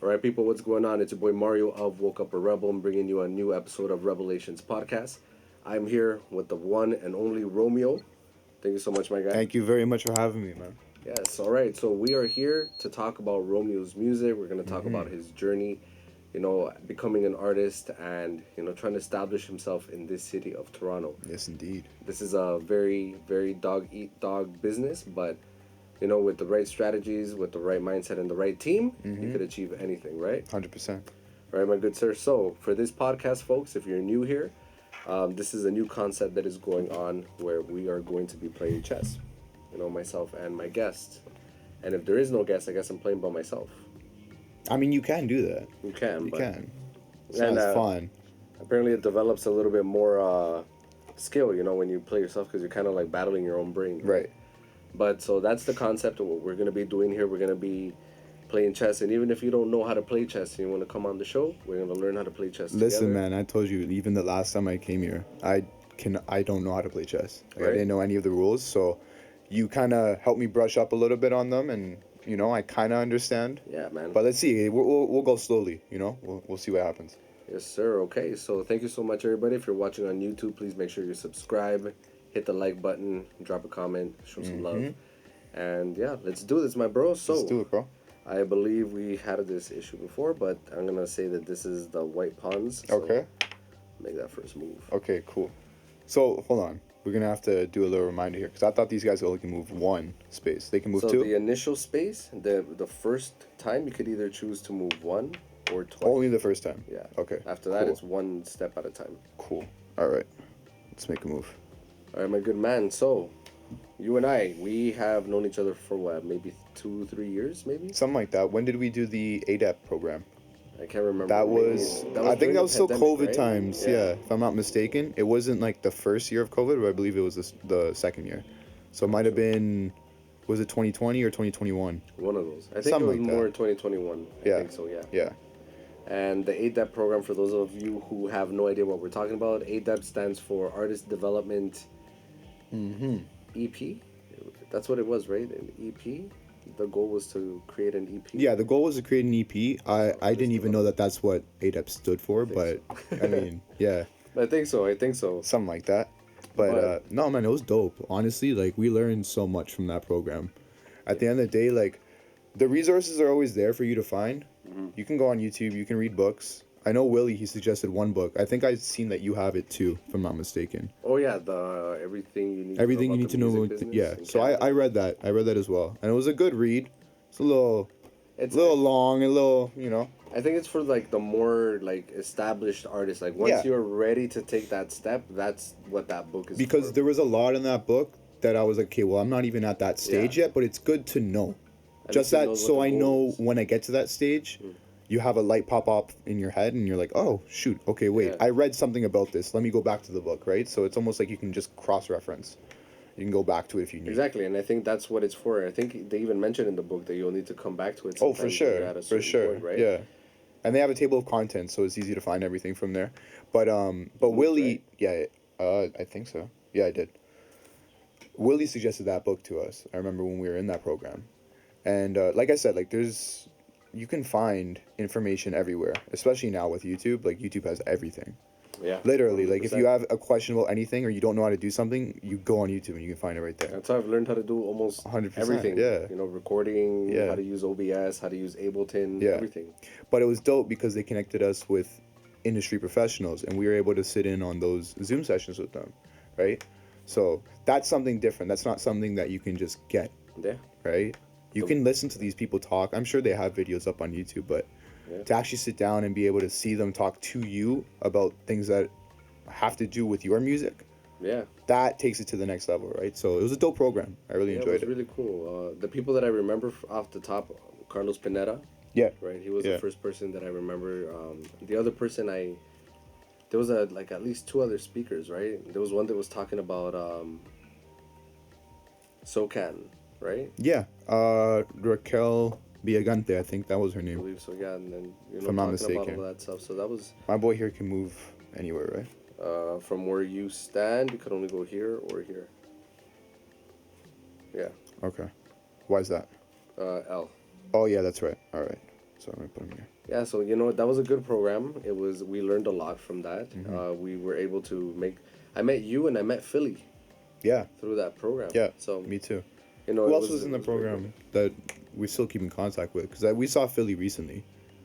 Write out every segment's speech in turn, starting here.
All right, people, what's going on? It's your boy Mario of Woke Up a Rebel. I'm bringing you a new episode of Rebelations podcast. I'm here with the one and only Romeo. Thank you so much, my guy. Thank you very much for having me, man. Yes, all right. So we are here to talk about Romeo's music. We're going to talk about his journey, becoming an artist and, trying to establish himself in this city of Toronto. Yes, indeed. This is a very, very dog eat dog business, but with the right strategies, with the right mindset, and the right team, you could achieve anything, right? 100%. All right, my good sir. So, for this podcast, folks, if you're new here, this is a new concept that is going on where we are going to be playing chess. Myself and my guest. And if there is no guest, I guess I'm playing by myself. I mean, you can do that. You can, You but can. Sounds fun. apparently it develops a little bit more skill, when you play yourself because you're kind of like battling your own brain. Right. But so that's the concept of what we're going to be doing here. We're going to be playing chess. And even if you don't know how to play chess and you want to come on the show, we're going to learn how to play chess Listen, together. man, I told you, even the last time I came here, I don't know how to play chess. Like, Right. I didn't know any of the rules, so you kind of helped me brush up a little bit on them, and, I kind of understand. Yeah, man. But let's see. We'll go slowly, We'll see what happens. Yes, sir. Okay, so thank you so much, everybody. If you're watching on YouTube, please make sure you subscribe, hit the like button, drop a comment, show some love. And yeah, let's do this, my bro. So, Let's do it, bro. I believe we had this issue before, but I'm going to say that this is the white pawns. So Okay. make that first move. Okay, cool. So, hold on. We're going to have to do a little reminder here, because I thought these guys only can move one space. They can move So two? the initial space, the first time, you could either choose to move one or twice. Only the first time? Yeah. Okay. After that, cool. it's one step at a time. Cool. All right. Let's make a move. All right, my good man. So, you and I, we have known each other for what, maybe 2-3 years, maybe? Something like that. When did we do the ADEP program? I can't remember. That Maybe- was, I during think the that was still pandemic, COVID right? times. Yeah. If I'm not mistaken. It wasn't like the first year of COVID, but I believe it was the second year. So it might have been, was it 2020 or 2021? One of those. I think Something it was like more that. 2021. I Yeah. think so, yeah. Yeah. And the ADEP program, for those of you who have no idea what we're talking about, ADEP stands for Artist Development EP. That's what it was, right? An EP. The goal was to create an EP. Yeah, the goal was to create an EP. I didn't even know that that's what ADEP stood for, but I mean, yeah, I think so. something like that. But But- no, man, it was dope. Honestly, like, we learned so much from that program. At the end of the day, like, the resources are always there for you to find. You can go on YouTube, you can read books. I know Willie, he suggested one book. I think I've seen that you have it too, if I'm not mistaken. Oh yeah, the everything you need. Everything to you know need to know. about the music Yeah, business in so Canada. I read that. I read that as well. And it was a good read. It's a little long, a little, I think it's for like the more like established artists. Like once Yeah. you're ready to take that step, that's what that book is. because for. there was a lot in that book that I was like, okay, well, I'm not even at that stage Yeah. yet, but it's good to know. At Just least he that, knows so what the I goal know is. when I get to that stage, you have a light pop up in your head, and you're like, oh, shoot, okay, wait, Yeah. I read something about this. Let me go back to the book, right? So it's almost like you can just cross-reference. You can go back to it if you need. Exactly, and I think that's what it's for. I think they even mentioned in the book that you'll need to come back to it. Oh, for sometimes when sure, you're at a for certain sure, point, right? yeah. And they have a table of contents, so it's easy to find everything from there. But Willie, right? yeah, I think so. Yeah, I did. Willie suggested that book to us. I remember when we were in that program, and like I said, like you can find information everywhere, especially now with YouTube. Like, YouTube has everything. Yeah. Literally, like, if 100%. you have a question about anything or you don't know how to do something, you go on YouTube and you can find it right there. That's how I've learned how to do almost 100%, everything. yeah. Recording, Yeah. how to use OBS, how to use Ableton, Yeah. everything. But it was dope because they connected us with industry professionals, and we were able to sit in on those Zoom sessions with them, right? So that's something different. That's not something that you can just get, Yeah. right? You can listen to these people talk. I'm sure they have videos up on YouTube, but Yeah. to actually sit down and be able to see them talk to you about things that have to do with your music, Yeah. that takes it to the next level, right? So it was a dope program. I really Yeah, enjoyed it was really cool. The people that I remember off the top, Carlos Pineda, Yeah. right? He was Yeah. the first person that I remember. The other person there was like at least two other speakers, right? There was one that was talking about SoCan, right? Yeah. Raquel Villagante, I think that was her I name. believe so, yeah. And then If I'm not talking about mistaken. all that stuff. So that was My boy here can move anywhere, right? from where you stand. You could only go here or here. Yeah, Okay. Why is that? L. Oh, yeah, that's right. All right. So I'm gonna put them here. Yeah, so that was a good program. We learned a lot from that. We were able to make. I met you and I met Philly Yeah, through that program. yeah. So Me too. Who Who else was in the program that we still keep in contact with? Because we saw Philly recently.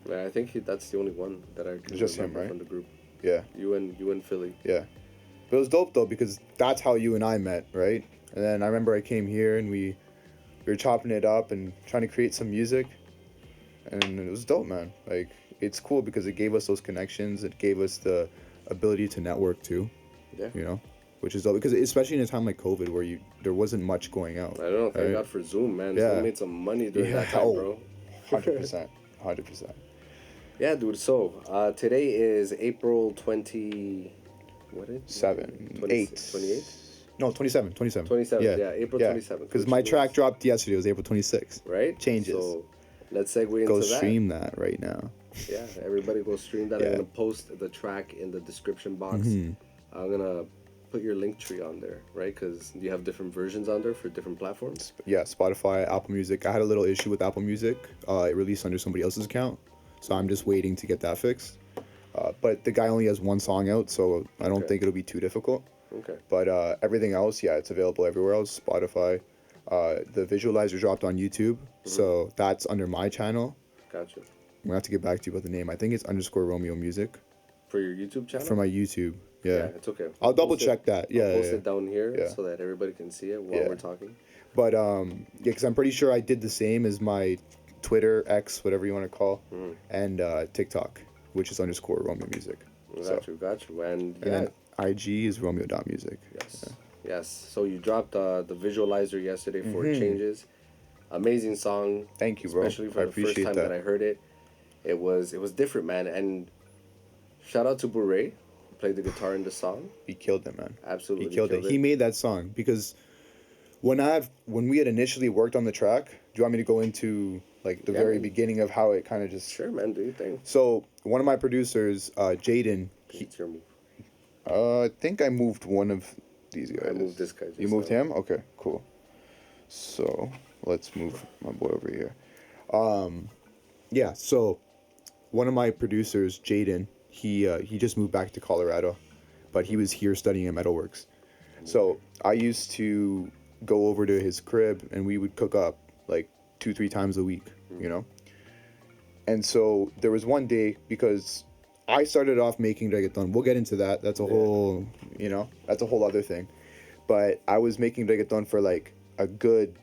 Yeah, I think that's the only one that I can Just him, remember right? from the group. Yeah, You and Philly. yeah. But it was dope though because that's how you and I met, right? And then I remember I came here and we were chopping it up and trying to create some music, and it was dope, man. Like it's cool because it gave us those connections. It gave us the ability to network too. Yeah. You know, which is dope because especially in a time like COVID where there wasn't much going out. I don't know. Thank right? God for Zoom, man. Yeah. Zoom made some money during Yeah, that time, oh. bro. 100%, 100%. Yeah, dude. So today is April 20. What is it? 7, 20, 8. 28? No, 27, 27. 27th, yeah, April 27th. Because which my means- track dropped yesterday. It was April 26th. Right? Changes. So let's segue into Go that. stream that right now. Yeah, everybody go stream that. Yeah. I'm going to post the track in the description box. Mhm. I'm going to put your link tree on there, right? Because you have different versions on there for different platforms. Yeah, Spotify, Apple Music. I had a little issue with Apple Music. It released under somebody else's account. So I'm just waiting to get that fixed. But the guy only has one song out, so I don't Okay. think it'll be too difficult. Okay. But everything else, yeah, it's available everywhere else. Spotify. The visualizer dropped on YouTube, so that's under my channel. Gotcha. I'm gonna have to get back to you about the name. I think it's _Romeo Music For your YouTube channel? for my YouTube. Yeah, it's okay. I'll double post it- check that. Yeah, I'll post yeah. it down here Yeah. so that everybody can see it while Yeah. we're talking. But yeah, because I'm pretty sure I did the same as my Twitter, X, whatever you want to call, and TikTok, which is _Romeo Music. Got you. And And yeah, then IG is Romeo.music. yes. Yes. So you dropped the visualizer yesterday for Changes. Amazing song. Thank you, bro. Especially for I the first appreciate time that. that I heard it. It was different, man. And shout out to Bure, who played the guitar in the song. He killed it, man. Absolutely He killed it. He made that song because when we had initially worked on the track, do you want me to go into like the Yeah, very man. beginning of how it kind of just? Sure, man. Do your thing. So one of my producers, Jaden, It's your move. I think I moved one of these guys. I moved this guy. You moved him? Okay, cool. So let's move my boy over here. Yeah. So one of my producers, Jaden, he just moved back to Colorado, but he was here studying at Metalworks. So I used to go over to his crib and we would cook up like 2-3 times a week, you know. And so there was one day because I started off making reggaeton. We'll get into that. That's a whole, that's a whole other thing. But I was making reggaeton for like a good,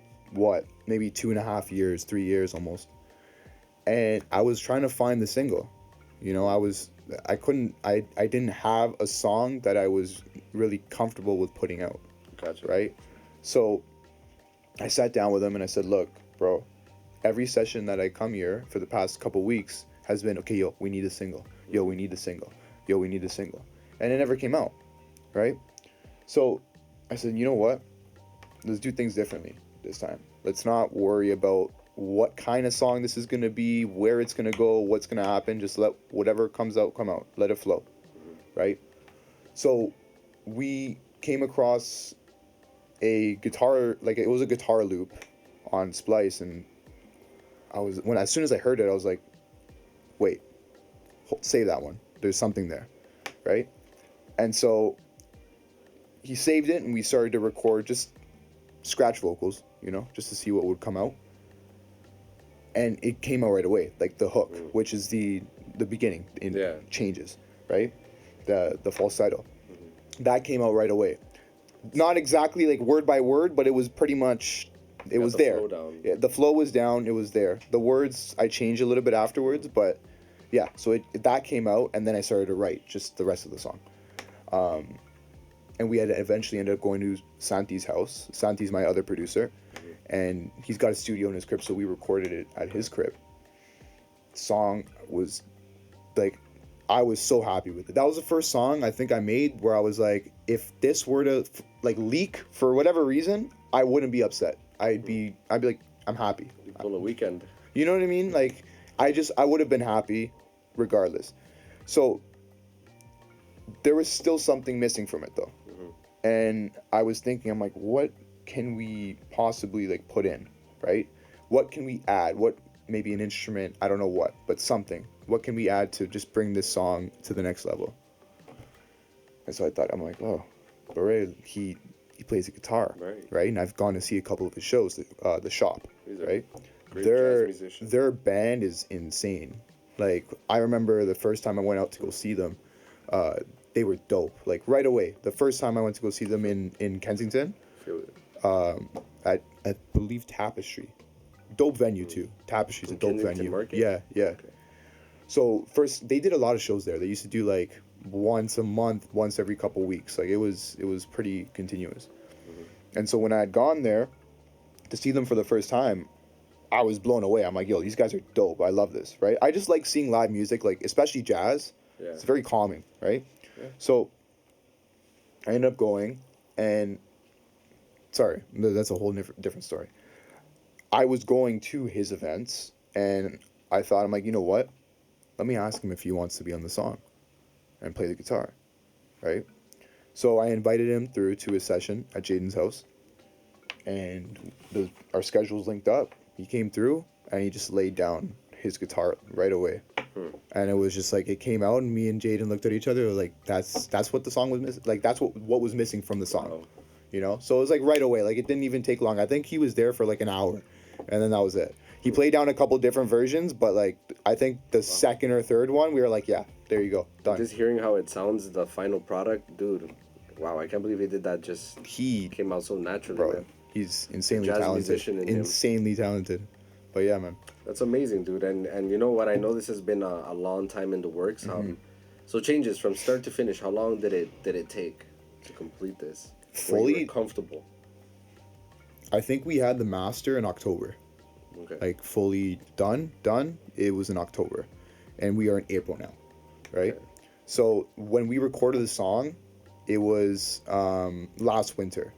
maybe 2.5 years, 3 years almost. And I was trying to find the single. I didn't have a song that I was really comfortable with putting out. Gotcha. Right? So I sat down with him and I said, look, bro, every session that I come here for the past couple weeks has been, okay, yo, we need a single. Yo, we need a single. Yo, we need a single. And it never came out, right? So I said, you know what? Let's do things differently this time. Let's not worry about what kind of song this is going to be, where it's going to go, what's going to happen. Just let whatever comes out, come out. Let it flow, right? So we came across a guitar, like it was a guitar loop on Splice, and as soon as I heard it, I was like, wait, save that one. There's something there, right? And so he saved it, and we started to record just scratch vocals, just to see what would come out. And it came out right away, like the hook, which is the beginning in Changes, right? The falsetto. That came out right away. Not exactly like word by word, but it was pretty much, it was there. Yeah, the flow was down, it was there. The words I changed a little bit afterwards, but yeah, so that came out, and then I started to write just the rest of the song. And we had eventually ended up going to Santi's house. Santi's my other producer, and he's got a studio in his crib, so we recorded it at his crib. Song was like, I was so happy with it. That was the first song I think I made where I was like, if this were to like leak for whatever reason, I wouldn't be upset. I'd be like, I'm happy. On the weekend. You know what I mean? Like, I would have been happy regardless. So there was still something missing from it though. And I was thinking, I'm like, what can we possibly like put in, right? What can we add? What maybe an instrument, I don't know what, but something. What can we add to just bring this song to the next level? And so I'm like, oh, Beret, he plays the guitar, right? And I've gone to see a couple of his shows, the Shop, right? Great jazz musicians. Their band is insane. Like, I remember the first time I went out to go see them, they were dope. Like, right away, the first time I went to go see them in Kensington, Feel it. at I believe Tapestry, dope venue too. Tapestry's a dope Kensington venue. Market? Yeah. Okay. So first, they did a lot of shows there. They used to do like once a month, once every couple weeks. Like it was pretty continuous. And so when I had gone there to see them for the first time, I was blown away. I'm like, yo, these guys are dope. I love this, right? I just like seeing live music, like especially jazz. Yeah. It's very calming, right? Yeah. So I ended up going, and sorry, that's a whole different story. I was going to his events, and I'm like, you know what? Let me ask him if he wants to be on the song and play the guitar, right? So I invited him through to a session at Jaden's house, and our schedules linked up. He came through, and he just laid down his guitar right away. And it was just like, it came out, and me and Jaden looked at each other like, that's what the song was missing. Like, that's what was missing from the song. Wow. You know? So it was like right away. Like, it didn't even take long. I think he was there for like an hour, and then that was it. He played down a couple different versions, but like, I think the second or third one, we were like, yeah, there you go, done. Just hearing how it sounds, the final product, dude, wow, I can't believe he did that. Just He came out so naturally, bro, man. he's insanely Jazz talented. musician in him. Insanely talented. But yeah, man. That's amazing, dude. And you know what? I know this has been a long time in the works. So changes from start to finish. How long did it take to complete this? Where you Fully were comfortable. I think we had the master in October. Okay. Like fully done. It was in October, and we are in April now, right? Okay. So when we recorded the song, it was last winter,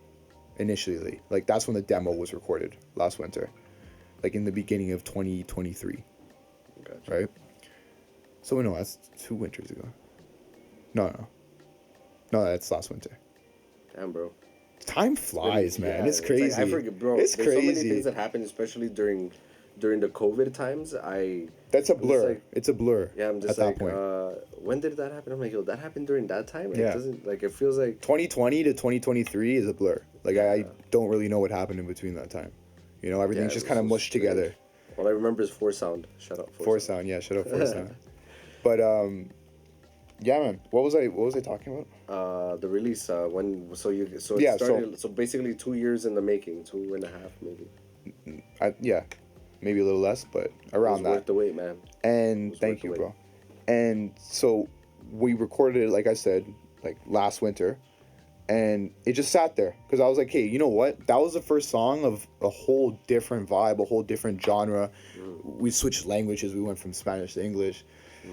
initially. Like that's when the demo was recorded, last winter, like in the beginning of 2023, Gotcha. right? So no, that's 2 winters ago. No, that's last winter. Damn, bro. Time flies, man. It's like, crazy. I forget, bro. It's There's so many crazy. things that happen, especially during the COVID times. That's a I'm just blur. like- it's a blur. Yeah, I'm just at like, that point. when did that happen? I'm like, yo, that happened during that time? It Yeah. doesn't, like, it feels like... 2020 to 2023 is a blur. Like I don't really know what happened in between that time. You know, everything's Yeah, just it kind of was so mushed together. All I remember is Four Sound. Shut up, Four sound, yeah, shut up, four sound. But yeah, man. What was I talking about? The release, it started, so basically 2 years in the making, 2.5 maybe. Yeah, maybe a little less, but It around was worth that. the wait, man. And was thank worth you, the bro. And so we recorded it, like I said, like last winter, and it just sat there because I was like, hey, you know what? That was the first song of a whole different vibe, a whole different genre. We switched languages. We went from Spanish to English.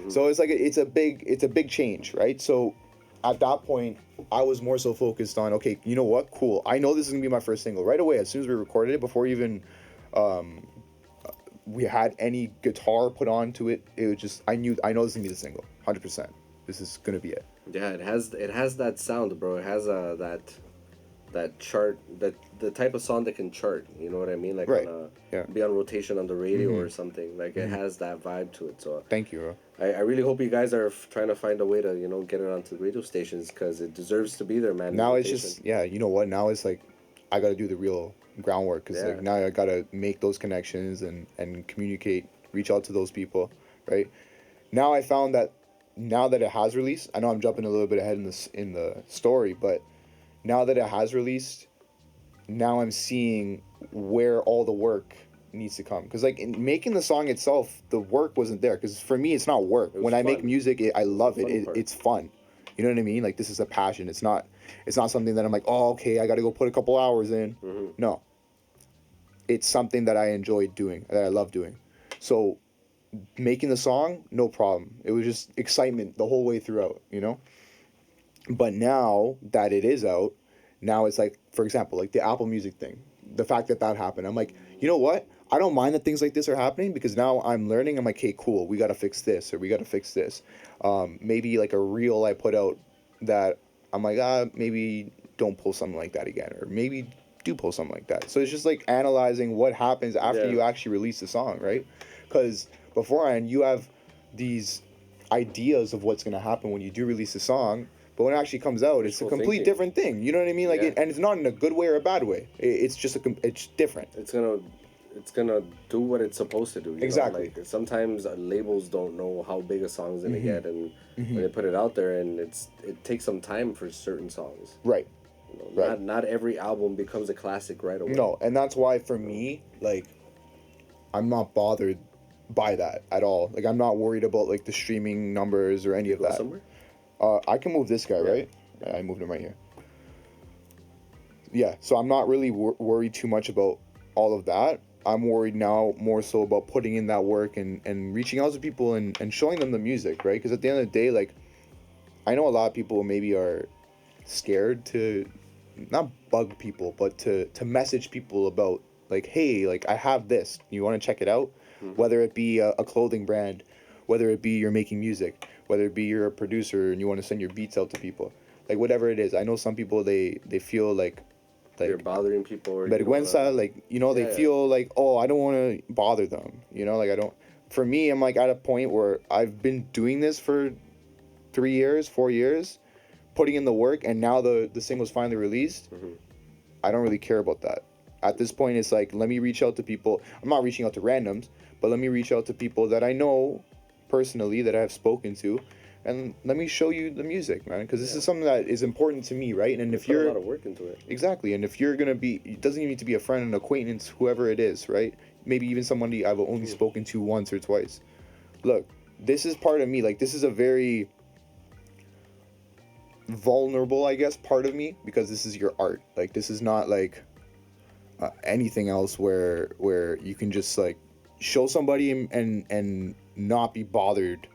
So it's like it's a big change, right? So at that point, I was more so focused on, okay, you know what? Cool. I know this is gonna be my first single right away. As soon as we recorded it, before even we had any guitar put onto it, it was just I know this is gonna be the single, 100%. This is gonna be it. Yeah, it has that sound, bro. It has that chart, the type of song that can chart. You know what I mean? Like Right. Yeah. Be on rotation on the radio or something. Like it has that vibe to it. So Thank you, bro. I really hope you guys are trying to find a way to get it onto the radio stations because it deserves to be there, man. Now it's Rotation. just you know what? Now it's like I gotta do the real groundwork because like now I gotta make those connections and communicate, reach out to those people, right? Now I found that now that it has released, I know I'm jumping a little bit ahead in the story, but now that it has released, now I'm seeing where all the work needs to come. Because like in making the song itself, the work wasn't there. Because for me, it's not work. When I make music, I love it. It's fun. You know what I mean? Like this is a passion. It's not something that I'm like, oh, okay, I got to go put a couple hours in. No. It's something that I enjoy doing, that I love doing. So making the song, no problem. It was just excitement the whole way throughout, you know? But now that it is out, now it's like, for example, like the Apple Music thing, the fact that happened, I'm like, you know what? I don't mind that things like this are happening because now I'm learning. I'm like, hey, cool, we got to fix this or we got to fix this. Maybe like a reel I put out that I'm like, maybe don't pull something like that again, or maybe do pull something like that. So it's just like analyzing what happens after you actually release the song, right? Because beforehand, you have these ideas of what's going to happen when you do release a song, but when it actually comes out, it's a Wishful complete thinking. different thing. You know what I mean? Like, Yeah. and it's not in a good way or a bad way. It's just it's different. It's gonna do what it's supposed to do. You Exactly. know? Like sometimes labels don't know how big a song's gonna get, and when they put it out there, and it takes some time for certain songs. Right. You know, Right. not every album becomes a classic right away. No, and that's why for me, like, I'm not bothered by that at all. Like, I'm not worried about like the streaming numbers or any of Go that. somewhere. I can move this guy, right? I moved him right here. Yeah, so I'm not really worried too much about all of that. I'm worried now more so about putting in that work and reaching out to people and showing them the music, right? Because at the end of the day, like, I know a lot of people maybe are scared to not bug people, but to message people about, like, hey, like, I have this. You want to check it out? Whether it be a clothing brand, whether it be you're making music, whether it be you're a producer and you want to send your beats out to people. Like, whatever it is. I know some people, they feel like You're bothering people, or vergüenza, like, you know, they feel like, oh, I don't want to bother them, you know, like, I don't. For me, I'm like at a point where I've been doing this for 3 years, 4 years, putting in the work, and now the single's finally released. I don't really care about that. At this point, it's like, let me reach out to people. I'm not reaching out to randoms, but let me reach out to people that I know personally, that I have spoken to, and let me show you the music, man, because this is something that is important to me, right? And if put you're a lot of work into it. Exactly, and if you're gonna be, it doesn't even need to be a friend, an acquaintance, whoever it is, right? Maybe even somebody I've only spoken to once or twice. Look, this is part of me. Like, this is a very vulnerable, I guess, part of me, because this is your art. Like, this is not like anything else where you can just like show somebody and not be bothered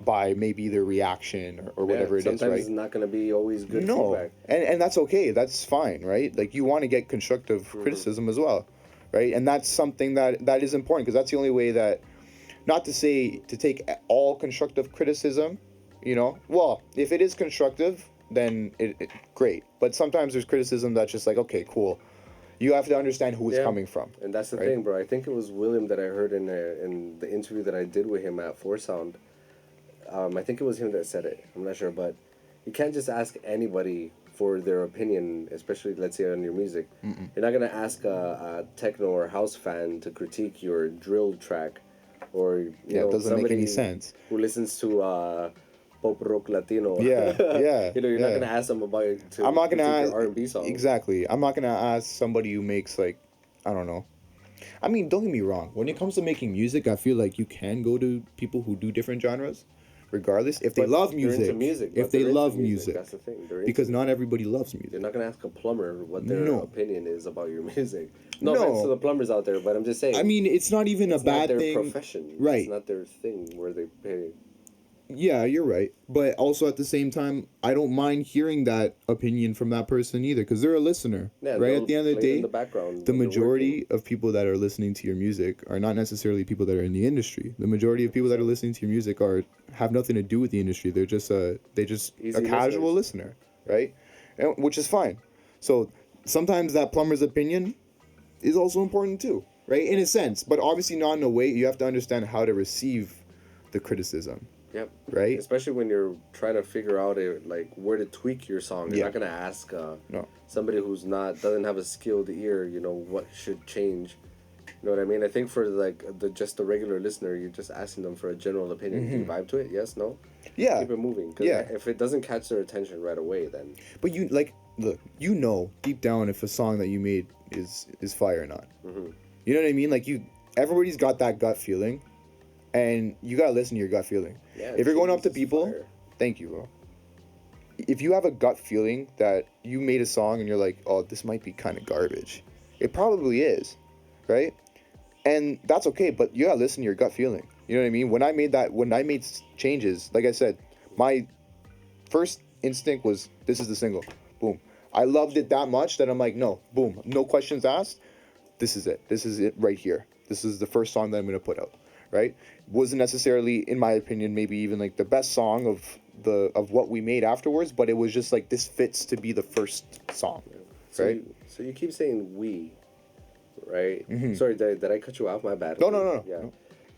by maybe their reaction or whatever it is, sometimes right? it's not going to be always good No, feedback. and that's okay. That's fine, right? Like, you want to get constructive criticism as well, right? And that's something that is important, because that's the only way that, not to say to take all constructive criticism, you know. Well, if it is constructive, then it great. But sometimes there's criticism that's just like, okay, cool. You have to understand who it's coming from. And that's the right? thing, bro. I think it was William that I heard in the interview that I did with him at Four Sound. I think it was him that said it. I'm not sure, but you can't just ask anybody for their opinion, especially, let's say, on your music. You're not gonna ask a techno or house fan to critique your drill track, or you know, it doesn't make somebody any sense. who listens to pop rock Latino. Yeah. You know, you're not gonna ask them about it. I'm not gonna ask your R&B song. Exactly. I'm not gonna ask somebody who makes, like, I don't know. I mean, don't get me wrong. When it comes to making music, I feel like you can go to people who do different genres, regardless, if they love music. They're into music. If they love music, music. that's the thing. Because not everybody loves You're music. not gonna ask a plumber what their No. opinion is about your music. No No. offense to the plumbers out there, but I'm just saying. I mean, it's not even it's a bad not their thing. profession. Right. It's not their thing where they pay. Yeah, you're right. But also at the same time, I don't mind hearing that opinion from that person either, because they're a listener. Yeah, right? they'll At the end of the play it in day, the background the when they're majority of people that are listening to your music are not necessarily people that are in the industry. The majority of people that are listening to your music have nothing to do with the industry. They're just a Easy casual listener, right? And, which is fine. So sometimes that plumber's opinion is also important too, right? In a sense, but obviously not in a way. You have to understand how to receive the criticism. Yep. Right? Especially when you're trying to figure out like where to tweak your song. You're Yeah. not gonna ask No. somebody who's doesn't have a skilled ear. You know what should change. You know what I mean? I think for like the regular listener, you're just asking them for a general opinion. Do you vibe to it? Yes, no. Yeah. Keep it moving. 'Cause Yeah. if it doesn't catch their attention right away, then But you, like, look, you know deep down if a song that you made is fire or not. You know what I mean? Like, everybody's got that gut feeling, and you gotta listen to your gut feeling. yeah. If you're going up to Jesus, people, fire. thank you, bro. If you have a gut feeling that you made a song and you're like, oh, this might be kind of garbage, it probably is, right? And that's okay, but you gotta listen to your gut feeling. You know what I mean? When I made changes, like I said, my first instinct was, this is the single. Boom. I loved it that much that I'm like, no, boom, no questions asked. This is it. This is it right here. This is the first song that I'm gonna put out, right? Wasn't necessarily, in my opinion, maybe even like the best song of what we made afterwards, but it was just like, this fits to be the first song, right? So you keep saying we, right? Sorry, did I cut you off? My bad. No. Yeah.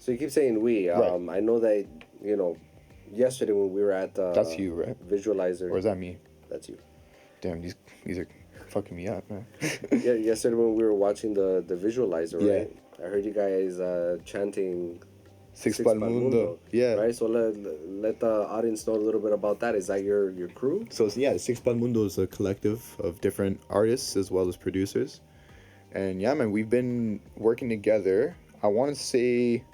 So you keep saying we. Right. I know that, you know, yesterday when we were at That's you, right? Visualizer. Or is that me? That's you. Damn, these are fucking me up, man. Yeah, yesterday when we were watching the Visualizer, Yeah. right? I heard you guys chanting Six Pal Mundo. Yeah. Right? So let the audience know a little bit about that. Is that your crew? So yeah, Six Pal Mundo is a collective of different artists as well as producers. And yeah, man, we've been working together. I want to say,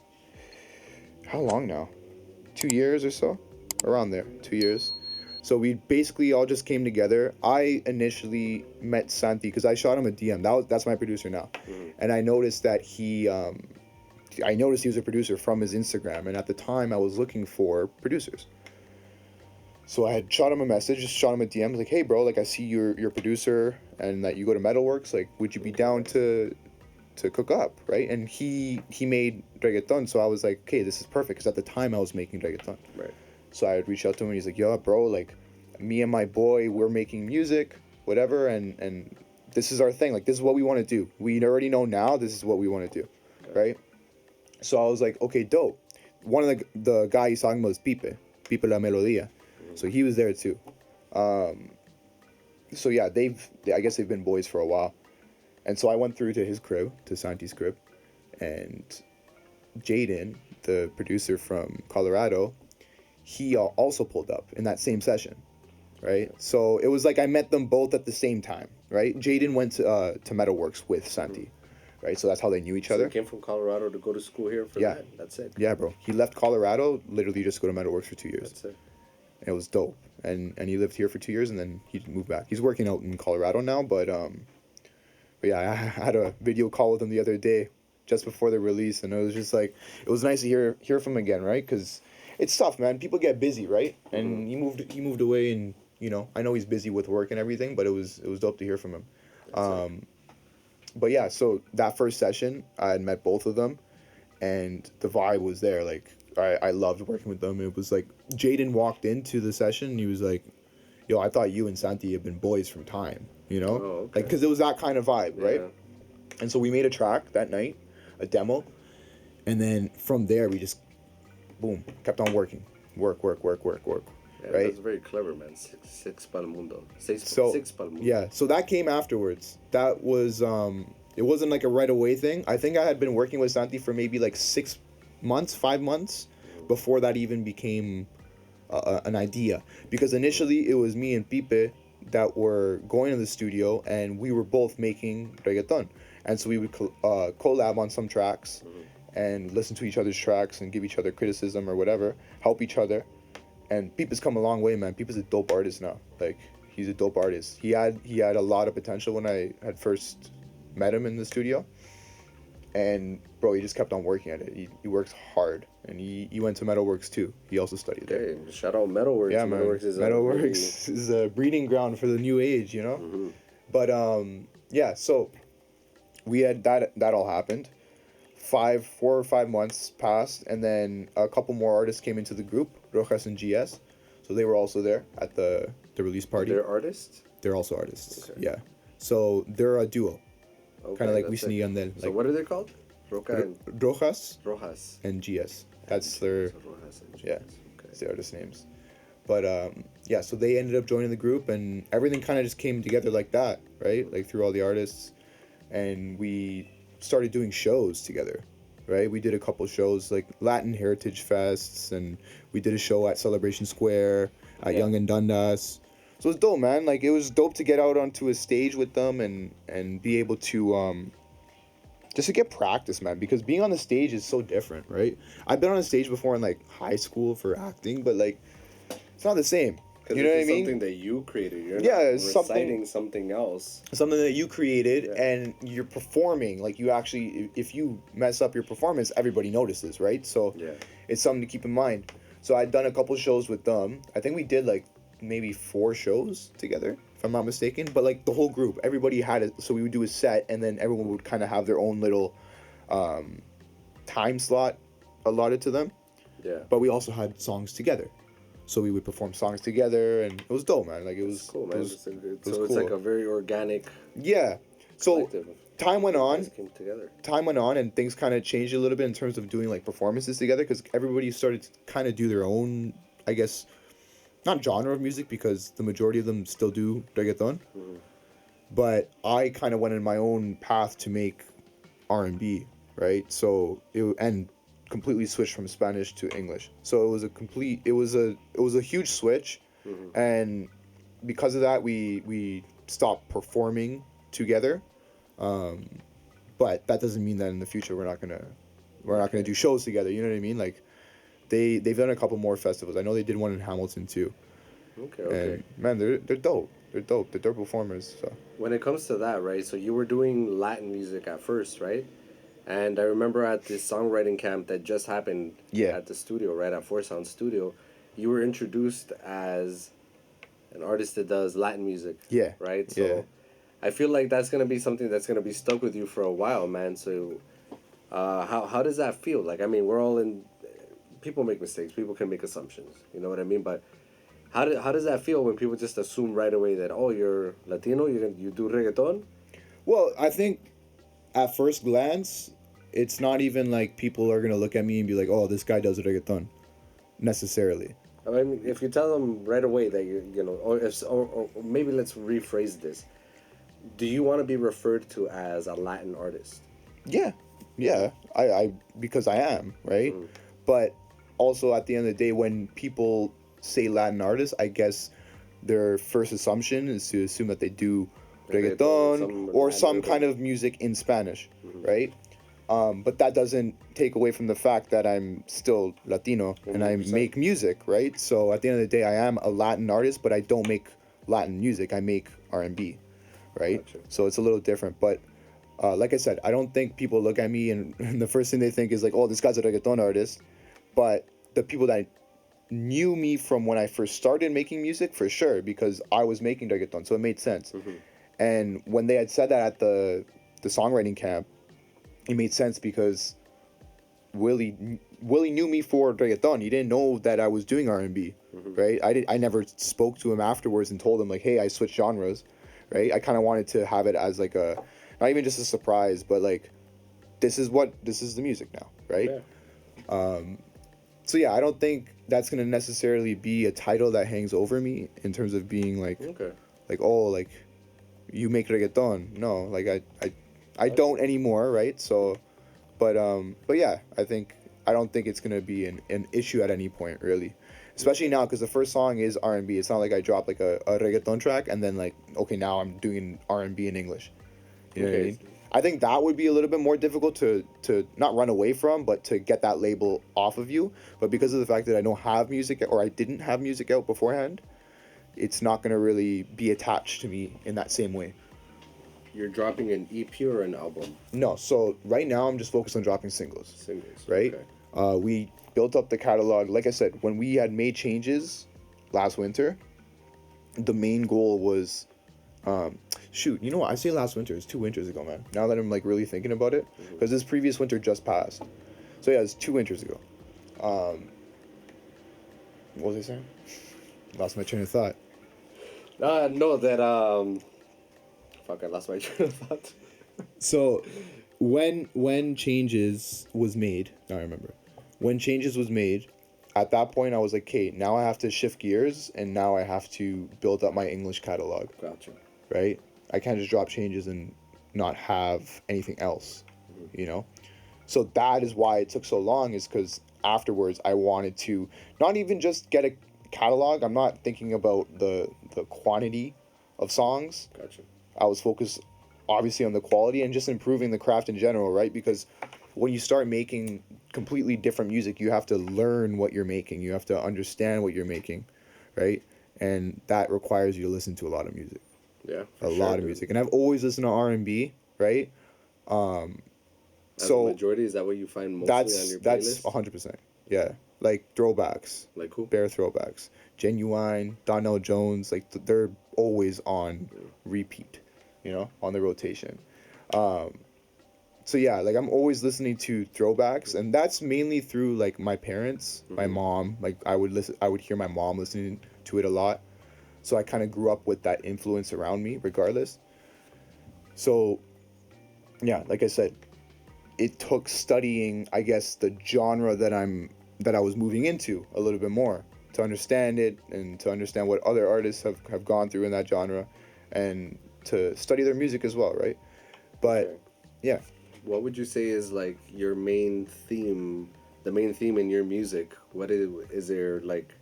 how long now? 2 years or so? Around there, 2 years. So we basically all just came together. I initially met Santi because I shot him a DM. That's my producer now. And I noticed that I noticed he was a producer from his Instagram. And at the time, I was looking for producers. So I had shot him a message, just shot him a DM, like, hey, bro, like, I see you're a producer and that you go to Metalworks. Like, would you be down to cook up, right? And he made reggaeton, so I was like, okay, this is perfect, because at the time I was making reggaeton. Right. So I had reached out to him, and he's like, yo, bro, like, me and my boy, we're making music, whatever, and this is our thing. Like, this is what we want to do. We already know now this is what we want to do, right? So I was like, okay, dope. One of the guy he's talking about is Pipe La Melodía. So he was there too. So yeah, I guess they've been boys for a while. And so I went through to his crib, to Santi's crib, and Jaden, the producer from Colorado, he also pulled up in that same session, right? So it was like I met them both at the same time, right? Jaden went to Metalworks with Santi, right? So that's how they knew each other. So he came from Colorado to go to school here for that? That's it? Yeah, bro. He left Colorado literally just to go to Metalworks for 2 years. That's it. And it was dope. And he lived here for 2 years, and then he moved back. He's working out in Colorado now, but yeah, I had a video call with him the other day, just before the release, and it was just like, it was nice to hear from him again, right? Because it's tough, man. People get busy, right? And he moved away, and you know, I know he's busy with work and everything, but it was dope to hear from him. But yeah, so that first session, I had met both of them, and the vibe was there. Like, I loved working with them. It was like, Jaden walked into the session, and he was like, yo, I thought you and Santi had been boys from time, you know? Oh, okay. Like, because it was that kind of vibe, right? Yeah. And so we made a track that night, a demo, and then from there, we just, boom, kept on working. Work. Yeah, right? That's very clever, man. Six Pal Mundo. Six Pal Mundo. Yeah, so that came afterwards. That was, it wasn't like a right away thing. I think I had been working with Santi for maybe like 6 months, 5 months, before that even became an idea. Because initially it was me and Pipe that were going to the studio, and we were both making reggaeton. And so we would collab on some tracks and listen to each other's tracks and give each other criticism or whatever, help each other. And Pipe's come a long way, man. Pipe's a dope artist now. Like, he's a dope artist. He had a lot of potential when I had first met him in the studio. And bro, he just kept on working at it. He works hard, and he went to Metalworks too. He also studied there. Hey, shout out Metalworks. Yeah, man. Metalworks is a breeding ground for the new age, you know. Mm-hmm. But yeah. So we had that all happened. 4 or 5 months passed, and then a couple more artists came into the group, Rojas and GS. So they were also there at the release party. They're artists? They're also artists. Okay. Yeah. So they're a duo. Okay, Kind of like Wisin y Yandel. So what are they called? Rojas Rojas. and GS. That's their Rojas and GS. yeah, Okay. it's the artist names. But yeah, so they ended up joining the group, and everything kind of just came together like that, right? Like through all the artists, and we started doing shows together, right? We did a couple shows like Latin Heritage Fests, and we did a show at Celebration Square at Young and Dundas. So it was dope, man. Like, it was dope to get out onto a stage with them and be able to just to get practice, man, because being on the stage is so different, right? I've been on a stage before in like high school for acting, but like it's not the same. You know what I mean? Something that you created. You're Yeah, not it's reciting something else. Something that you created, Yeah. and you're performing. Like, you actually, if you mess up your performance, everybody notices, right? So Yeah. it's something to keep in mind. So I'd done a couple shows with them. I think we did like maybe 4 shows together, if I'm not mistaken. But like the whole group, everybody had it. So we would do a set, and then everyone would kind of have their own little time slot allotted to them. Yeah. But we also had songs together. So we would perform songs together, and it was dope, man. Like, it was Cool, man. It was So it's cool. like a very organic Yeah. So collective. time went You on. guys came together. Time went on, and things kind of changed a little bit in terms of doing like performances together, because everybody started to kind of do their own, I guess, not genre of music, because the majority of them still do reggaeton. Mhm. But I kind of went in my own path to make R&B, right? So and completely switched from Spanish to English. So it was a huge switch, Mhm. and because of that, we stopped performing together. Um, but that doesn't mean that in the future we're not gonna do shows together. You know what I mean? Like they've done a couple more festivals. I know they did one in Hamilton too. Okay, okay. And man, they're dope. They're dope. They're dope performers. So When it comes to that, right? So you were doing Latin music at first, right? And I remember at this songwriting camp that just happened yeah, at the studio, right at Four Sound Studio, you were introduced as an artist that does Latin music, yeah, right? yeah. So I feel like that's gonna be something that's gonna be stuck with you for a while, man. So how does that feel? Like, I mean, we're all in. People make mistakes. People can make assumptions. You know what I mean? But how does that feel when people just assume right away that, oh, you're Latino, you do reggaeton? Well, I think at first glance, it's not even like people are gonna look at me and be like, "Oh, this guy does reggaeton," necessarily. I mean, if you tell them right away that you know, or maybe let's rephrase this. Do you want to be referred to as a Latin artist? Yeah, yeah. I because I am right, Mm. but also at the end of the day, when people say Latin artists, I guess their first assumption is to assume that they do Reggaeton, reggaeton some or Latin some rhythm. kind of music in Spanish, Mhm. right? But that doesn't take away from the fact that I'm still Latino and I 100%. make music, right? So at the end of the day, I am a Latin artist, but I don't make Latin music. I make R&B, right? Gotcha. So it's a little different. But like I said, I don't think people look at me and, and the first thing they think is like, oh, this guy's a reggaeton artist. But the people that knew me from when I first started making music, for sure, because I was making reggaeton, so it made sense. Mhm. And when they had said that at the songwriting camp, it made sense because Willie knew me for reggaeton. He didn't know that I was doing R&B, Mhm. right? I never spoke to him afterwards and told him like, hey, I switched genres, right? I kind of wanted to have it as like a, not even just a surprise, but like, this is the music now, right? Yeah. So yeah, I don't think that's gonna necessarily be a title that hangs over me in terms of being Okay. like oh, like you make reggaeton. No, like I don't anymore, right? So but yeah, I don't think it's gonna be an issue at any point really, especially now because the first song is R&B. It's not like I drop like a reggaeton track and then like okay now I'm doing R&B in English. You know what I Okay. mean? I think that would be a little bit more difficult to not run away from, but to get that label off of you. But because of the fact that I don't have music or I didn't have music out beforehand, it's not gonna really be attached to me in that same way. You're dropping an EP or an album? No, so right now I'm just focused on dropping singles. Singles. Right? Okay. We built up the catalog. Like I said, when we had made changes last winter, the main goal was, shoot, you know what? I say last winter. It's 2 winters ago, man. Now that I'm like really thinking about it, because this previous winter just passed. So yeah, it's 2 winters ago. What was I saying? Lost my train of thought. No, that fuck, I lost my train of thought. So when changes was made, now I remember. When changes was made, at that point I was like, okay, now I have to shift gears and now I have to build up my English catalog, Gotcha. right? I can't just drop changes and not have anything else, you know? So that is why it took so long, is because afterwards I wanted to not even just get a catalog. I'm not thinking about the quantity of songs. Gotcha. I was focused obviously on the quality and just improving the craft in general, right? Because when you start making completely different music, you have to learn what you're making. You have to understand what you're making, right? And that requires you to listen to a lot of music, Yeah. a lot of music. And I've always listened to R&B, right? As So a majority, is that what you find mostly on your that's playlist? 100%. Yeah, like throwbacks, Like who? bare throwbacks. Genuine, Donnell Jones, like they're always on repeat, you know, on the rotation. So yeah, like I'm always listening to throwbacks, and that's mainly through like my parents, my mom. Like I would hear my mom listening to it a lot, so I kind of grew up with that influence around me, regardless. So yeah, like I said, it took studying, I guess, the genre that I was moving into a little bit more to understand it and to understand what other artists have gone through in that genre and to study their music as well, right? But Okay. yeah, What would you say is like your main theme, the main theme in your music? What is there like?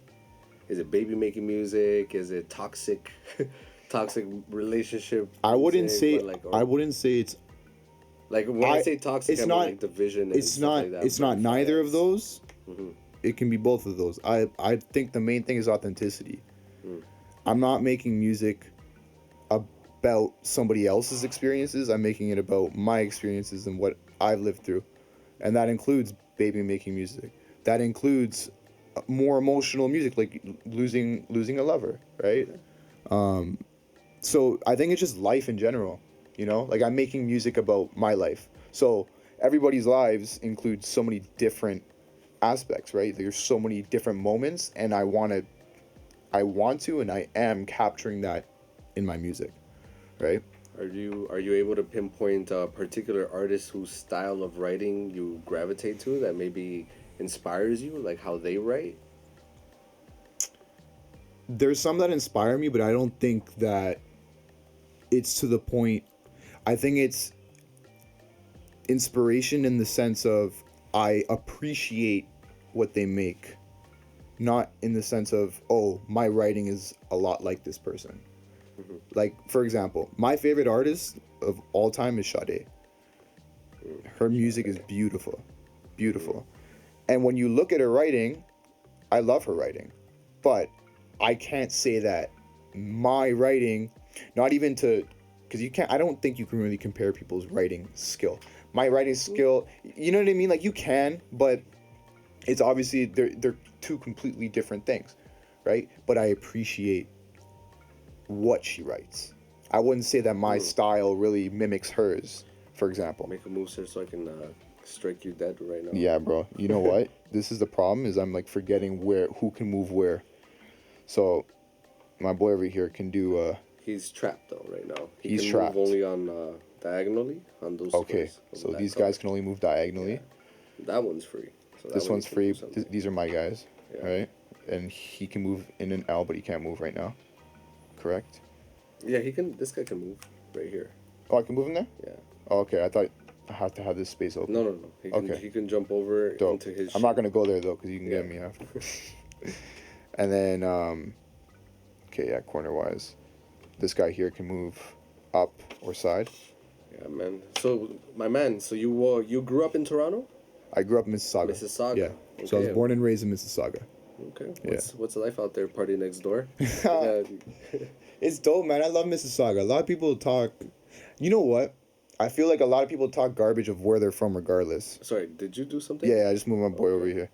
Is it baby making music? Is it toxic, toxic relationship I wouldn't music? say What like I or wouldn't say it's like when I I say toxic, it's I mean not like division and stuff like that. it's not Burning neither of fires. those. Mm-hmm. It can be both of those. I think the main thing is authenticity. Mm. I'm not making music about somebody else's experiences. I'm making it about my experiences and what I've lived through. And that includes baby making music. That includes more emotional music like losing a lover, right? Okay. So I think it's just life in general, you know? Like I'm making music about my life. So everybody's lives include so many different aspects, right? There's so many different moments and I want to and I am capturing that in my music, right? Are you able to pinpoint a particular artist whose style of writing you gravitate to that maybe inspires you, like how they write? There's some that inspire me, but I don't think that it's to the point. I think it's inspiration in the sense of I appreciate what they make, not in the sense of, oh, my writing is a lot like this person. Mm-hmm. Like, for example, my favorite artist of all time is Sade. Her music is beautiful, Mm-hmm. beautiful. And when you look at her writing, I love her writing. But I can't say that my writing, not even to, because you can't, I don't think you can really compare people's writing skill. My writing skill, you know what I mean? Like you can, but it's obviously, they're two completely different things, right? But I appreciate what she writes. I wouldn't say that my Mm. style really mimics hers, for example. Make a move, sir, so I can strike you dead right now. Yeah, bro. You know what? This is the problem is I'm like forgetting who can move where. So my boy over here can do He's trapped though right now. He he's can move trapped. only on diagonally on those Okay. squares of So that these color. guys can only move Yeah, diagonally. that one's free. So that This one he one's can do free. something. These are my guys, Yeah. right? And he can move in and L, but he can't move right now. Correct? Yeah, he can. This guy can move right here. Oh, I can move in there? Yeah. Oh, okay. I thought I have to have this space open. No. He can. Okay. He can jump over Dope. into his. I'm not gonna go there though, cause you can Yeah. get me after. And then okay, yeah, corner wise, this guy here can move up or side. Yeah, man. So my man. So you grew up in Toronto, I grew up in Mississauga. Mississauga. Yeah. So I was Okay. born and raised in Mississauga. Okay. Yeah. What's life out there? Party next door. Yeah. It's dope, man. I love Mississauga. A lot of people talk. You know what? I feel like a lot of people talk garbage of where they're from, regardless. Sorry. Did you do something? Yeah, I just moved my boy Okay. over here.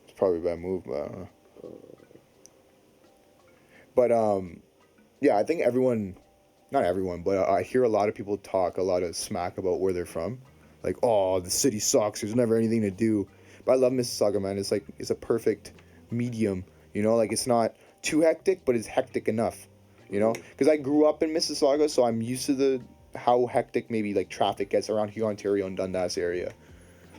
It's probably a bad move, but I don't know. But yeah, I think everyone, not everyone, but I hear a lot of people talk a lot of smack about where they're from, like, oh, the city sucks. There's never anything to do. But I love Mississauga, man. It's like it's a perfect medium, you know. Like it's not too hectic, but it's hectic enough, you know. Because I grew up in Mississauga, so I'm used to the how hectic maybe like traffic gets around here, Ontario and Dundas area,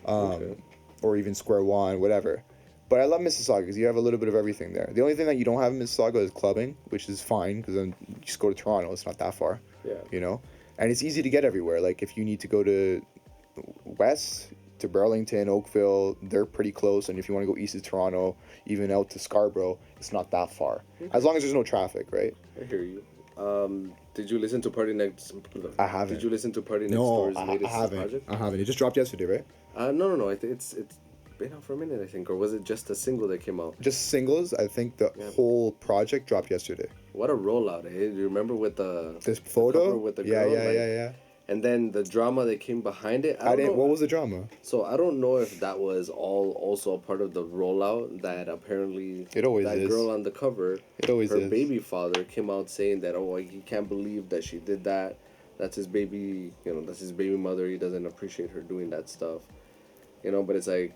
Okay. or even Square One, whatever. But I love Mississauga because you have a little bit of everything there. The only thing that you don't have in Mississauga is clubbing, which is fine because then you just go to Toronto. It's not that far, Yeah. you know? And it's easy to get everywhere. Like if you need to go to west, to Burlington, Oakville, they're pretty close. And if you want to go east of Toronto, even out to Scarborough, it's not that far. As long as there's no traffic, right? I hear you. Did you listen to Party Next? I haven't. Did you listen to Party Next No, Door's latest I haven't. project? I haven't. It just dropped yesterday, right? No. I think it's been out for a minute. I think, or was it just a single that came out? Just singles. I think the Yeah. whole project dropped yesterday. What a rollout, eh? You remember with the This cover photo? with the Yeah, girl, yeah, like, yeah. and then the drama that came behind it. I don't didn't. know. What was the drama? So I don't know if that was all also a part of the rollout that apparently It always that is. girl on the cover, It always her is. baby father came out saying that he can't believe that she did that. That's his baby, that's his baby mother. He doesn't appreciate her doing that stuff, But it's like,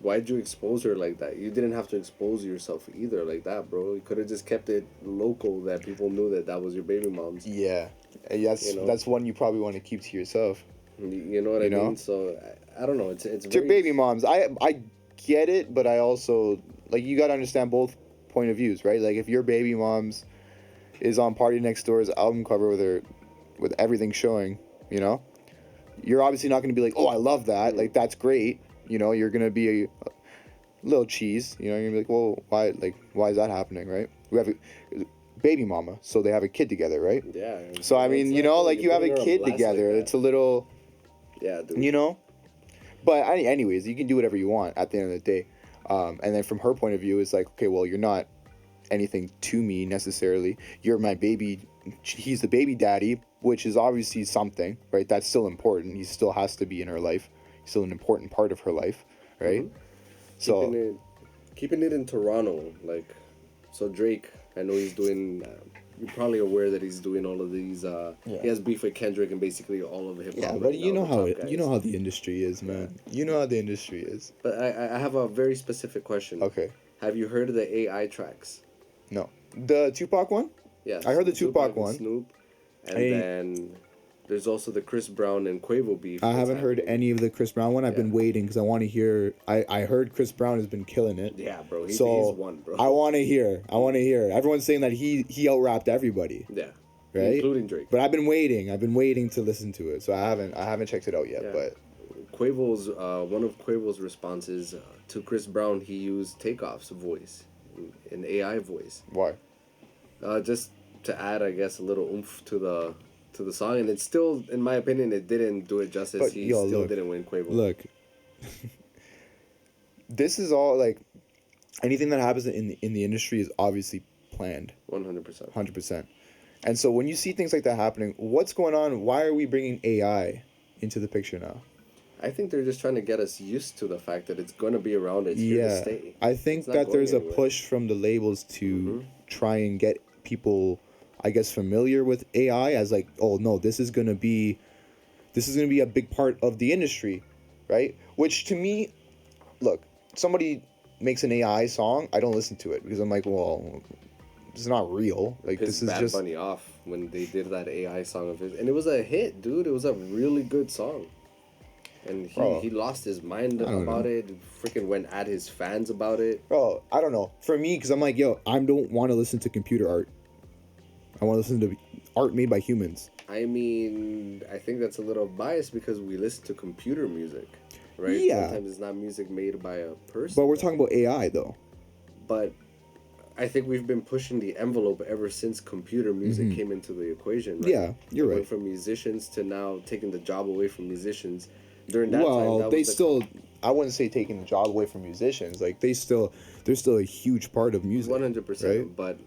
why'd you expose her like that? You didn't have to expose yourself either like that, bro. You could have just kept it local that people knew that was your baby mom's. Yeah. Yes, You know, that's one you probably want to keep to yourself. you know what You I know? mean. So I don't know. It's To your very baby moms, I get it, but I also like you got to understand both point of views, right? Like if your baby mom's is on Party Next Door's album cover with her with everything showing, you know, you're obviously not going to be like, oh, I love that, like that's great. You know, you're going to be a little cheese. You know, you're gonna be like, well, why is that happening, right? We have a baby mama, so they have a kid together, right? yeah. So I mean, It's you not know, cool. like You're you have a putting her on kid blast like together. that. It's a little, Yeah, dude. you know. But anyways, you can do whatever you want at the end of the day. And then from her point of view, it's like, okay, well, you're not anything to me necessarily. You're my baby. He's the baby daddy, which is obviously something, right? That's still important. He still has to be in her life. He's still an important part of her life, right? Mhm. So Keeping it in Toronto, like, so Drake, I know he's doing. You're probably aware that he's doing all of these. Yeah. He has beef with Kendrick and basically all of hip hop. yeah, right but now, you know the how top it, you guys. know how the industry is, man. You know how the industry is. But I have a very specific question. Okay. Have you heard of the AI tracks? No, the Tupac one. Yes. I heard the Tupac and one. Snoop, and I then there's also the Chris Brown and Quavo beef. I that's haven't heard happening. any of the Chris Brown one. I've been Yeah. waiting because I want to hear. I heard Chris Brown has been killing it. Yeah, bro. He's So one, bro. I want to hear. I want to hear. Everyone's saying that he out rapped everybody, Yeah. right? Including Drake. But I've been waiting. I've been waiting to listen to it. So I haven't checked it out yet. Yeah. But Quavo's one of Quavo's responses to Chris Brown, he used Takeoff's voice, an AI voice, why? just to add, I guess, a little oomph to the song. And it's still, in my opinion, it didn't do it justice. But, He yo, still look. didn't win Quavo. Look, this is all like anything that happens in the industry is obviously planned. 100%. 100%. And so when you see things like that happening, what's going on? Why are we bringing AI into the picture now? I think they're just trying to get us used to the fact that it's going to be around. It's here to Yeah. stay. I think It's not that going there's a anywhere. push from the labels to try and get people, I guess, familiar with AI as like, oh no, this is gonna be a big part of the industry, right? Which to me, look, somebody makes an AI song, I don't listen to it because I'm like, well, it's not real. Like Pissed this is Bad just Bunny off when they did that AI song of his, and it was a hit, dude. It was a really good song, and Bro, he lost his mind don't about know. it. Freaking went at his fans about it. bro, I don't know. For me, because I'm like, yo, I don't want to listen to computer art. I want to listen to art made by humans. I mean, I think that's a little biased because we listen to computer music, right? Yeah. Sometimes it's not music made by a person. But we're talking about AI though. But I think we've been pushing the envelope ever since computer music came into the equation. Right? Yeah, you're It went right. from musicians to now taking the job away from musicians. During that time, Well, that they was the still. I wouldn't say taking the job away from musicians. Like they're still a huge part of music. 100%. right? But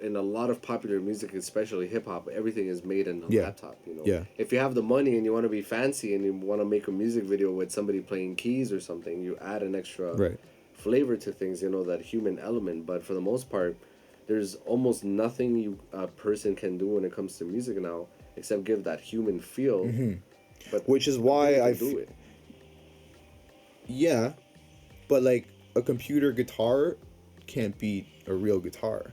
in a lot of popular music, especially hip hop, everything is made in a Yeah. laptop. You know. Yeah. If you have the money and you want to be fancy and you want to make a music video with somebody playing keys or something, you add an extra Right. flavor to things. You know, that human element. But for the most part, there's almost nothing a person can do when it comes to music now except give that human feel. But Which is why people I can do it. Yeah, but like a computer guitar can't beat a real guitar.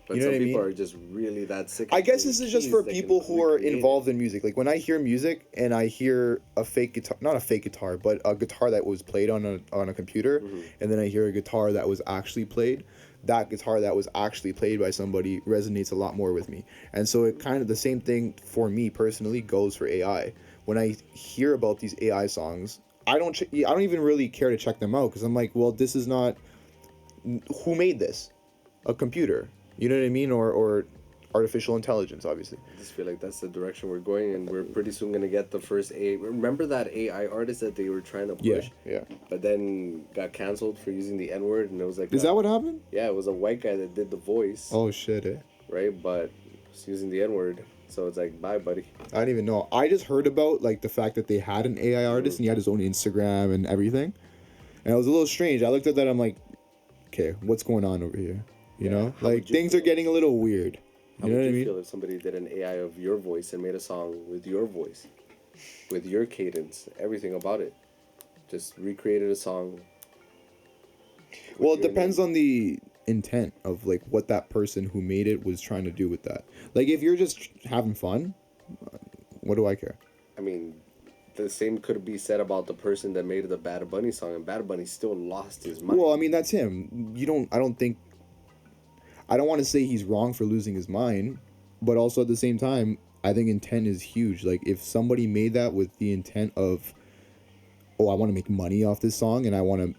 But You know some what I people mean? are just really that sick. I of guess the this is just keys for that can people who are recreate it. involved in music. Like when I hear music and I hear a fake guitar, not a fake guitar, but a guitar that was played on a computer, and then I hear a guitar that was actually played, that guitar that was actually played by somebody resonates a lot more with me. And so it kind of the same thing for me personally goes for AI. When I hear about these AI songs, I don't even really care to check them out because I'm like, well, this is not who made this? A computer. You know what I mean? Or artificial intelligence, obviously. I just feel like that's the direction we're going, and we're pretty soon gonna get the first A. Remember that AI artist that they were trying to push, Yeah. but then got canceled for using the N word, and it was like, Is that what happened? Yeah, it was a white guy that did the voice, Oh shit! right? But was using the N word, so it's like, bye, buddy. I didn't even know. I just heard about like the fact that they had an AI artist and he had his own Instagram and everything, and it was a little strange. I looked at that. I'm like, okay, what's going on over here? You Yeah, know, how like would you things are feel? getting a little weird. How You know would what I you mean? feel if somebody did an AI of your voice and made a song with your voice, with your cadence, everything about it, just recreated a song? with Well, it your depends name? on the intent of like what that person who made it was trying to do with that. Like if you're just having fun, What do I care? I mean, the same could be said about the person that made the Bad Bunny song, and Bad Bunny still lost his mind. Well, I mean, that's him. I don't think, I don't want to say he's wrong for losing his mind, but also at the same time, I think intent is huge. Like, if somebody made that with the intent of, oh, I want to make money off this song and I want to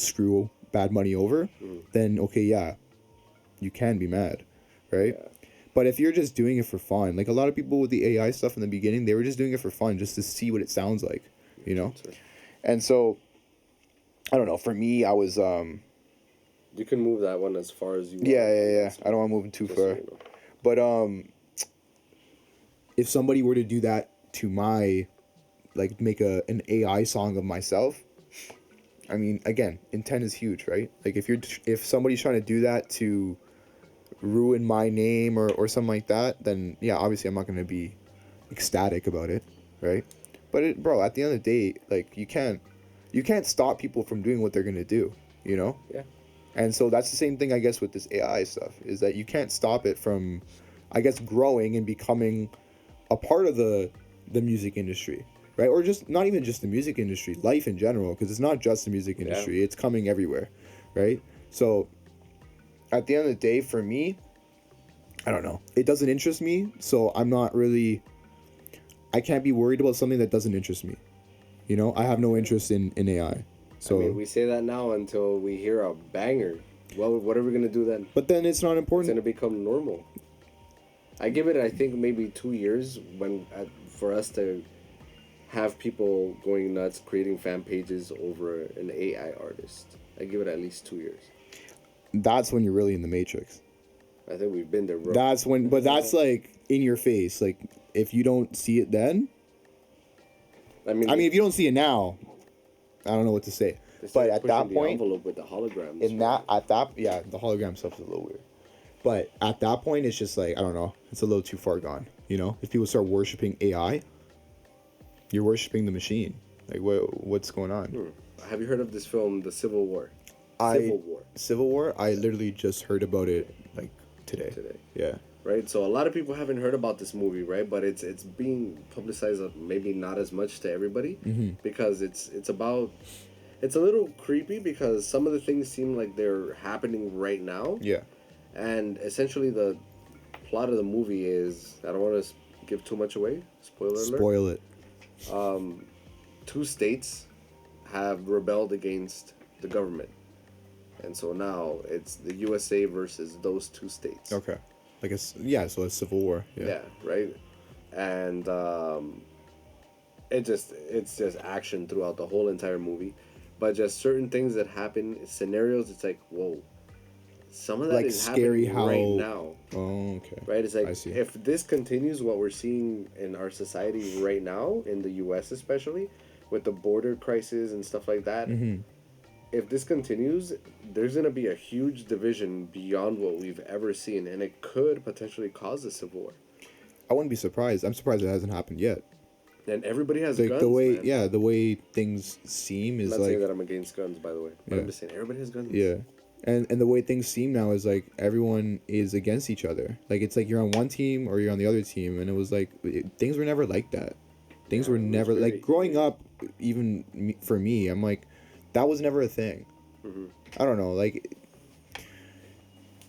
screw Bad Money over, then okay, yeah, you can be mad, right? Yeah. But if you're just doing it for fun, like a lot of people with the AI stuff in the beginning, they were just doing it for fun, just to see what it sounds like, you know? Sure. And so, I don't know, for me, I was, You can move that one as far as you want. yeah. I don't want to move it too Just far. so you know. But, if somebody were to do that to my, like, make an AI song of myself, I mean, again, intent is huge, right? Like, if somebody's trying to do that to ruin my name or something like that, then yeah, obviously I'm not going to be ecstatic about it, right? But bro, at the end of the day, like, you can't stop people from doing what they're going to do, you know? Yeah. And so that's the same thing, I guess, with this AI stuff, is that you can't stop it from, I guess, growing and becoming a part of the music industry, right? Or just not even just the music industry, life in general, because it's not just the music industry, it's coming everywhere, right? So at the end of the day, for me, I don't know, it doesn't interest me, so I can't be worried about something that doesn't interest me, you know? I have no interest in AI. So I mean, we say that now until we hear a banger. Well, what are we gonna do then? but then it's not It's important. gonna become normal. I give it, I think, maybe 2 years for us to have people going nuts creating fan pages over an AI artist. I give it at least 2 years. That's when you're really in the matrix. I think we've been there, bro. But that's like in your face. Like, if you don't see it then, I mean, if you don't see it now, I don't know what to say. But at that point, envelope with the holograms. the hologram stuff is a little weird. But at that point, it's just like, I don't know, it's a little too far gone. You know, if people start worshiping AI, you're worshiping the machine. Like, what's going on? Have you heard of this film, The Civil War? Civil War. I literally just heard about it like today. Yeah. Right, so a lot of people haven't heard about this movie, right? But it's being publicized, maybe not as much to everybody, because it's a little creepy because some of the things seem like they're happening right now. Yeah. And essentially the plot of the movie is, I don't want to give too much away. Spoiler alert. Spoil it. 2 states have rebelled against the government. And so now it's the USA versus those 2 states. Okay. So a civil war. Yeah, right. And it's just action throughout the whole entire movie. But just certain things that happen, scenarios, it's like, whoa. Some of that like is scary happening right now. Oh, okay. Right? It's like, I see. if this continues, what we're seeing in our society right now, in the US especially, with the border crisis and stuff like that, if this continues, there's going to be a huge division beyond what we've ever seen, and it could potentially cause a civil war. I wouldn't be surprised. I'm surprised it hasn't happened yet. And everybody has Like guns, the way, man. the way things seem is I'm not like, saying that I'm against guns, by the way, but Yeah. I'm just saying everybody has guns. yeah, and the way things seem now is like everyone is against each other. Like, it's like you're on one team or you're on the other team, and it was like things were never like that. Things were never like growing up. Even for me, I'm like, that was never a thing. I don't know, like,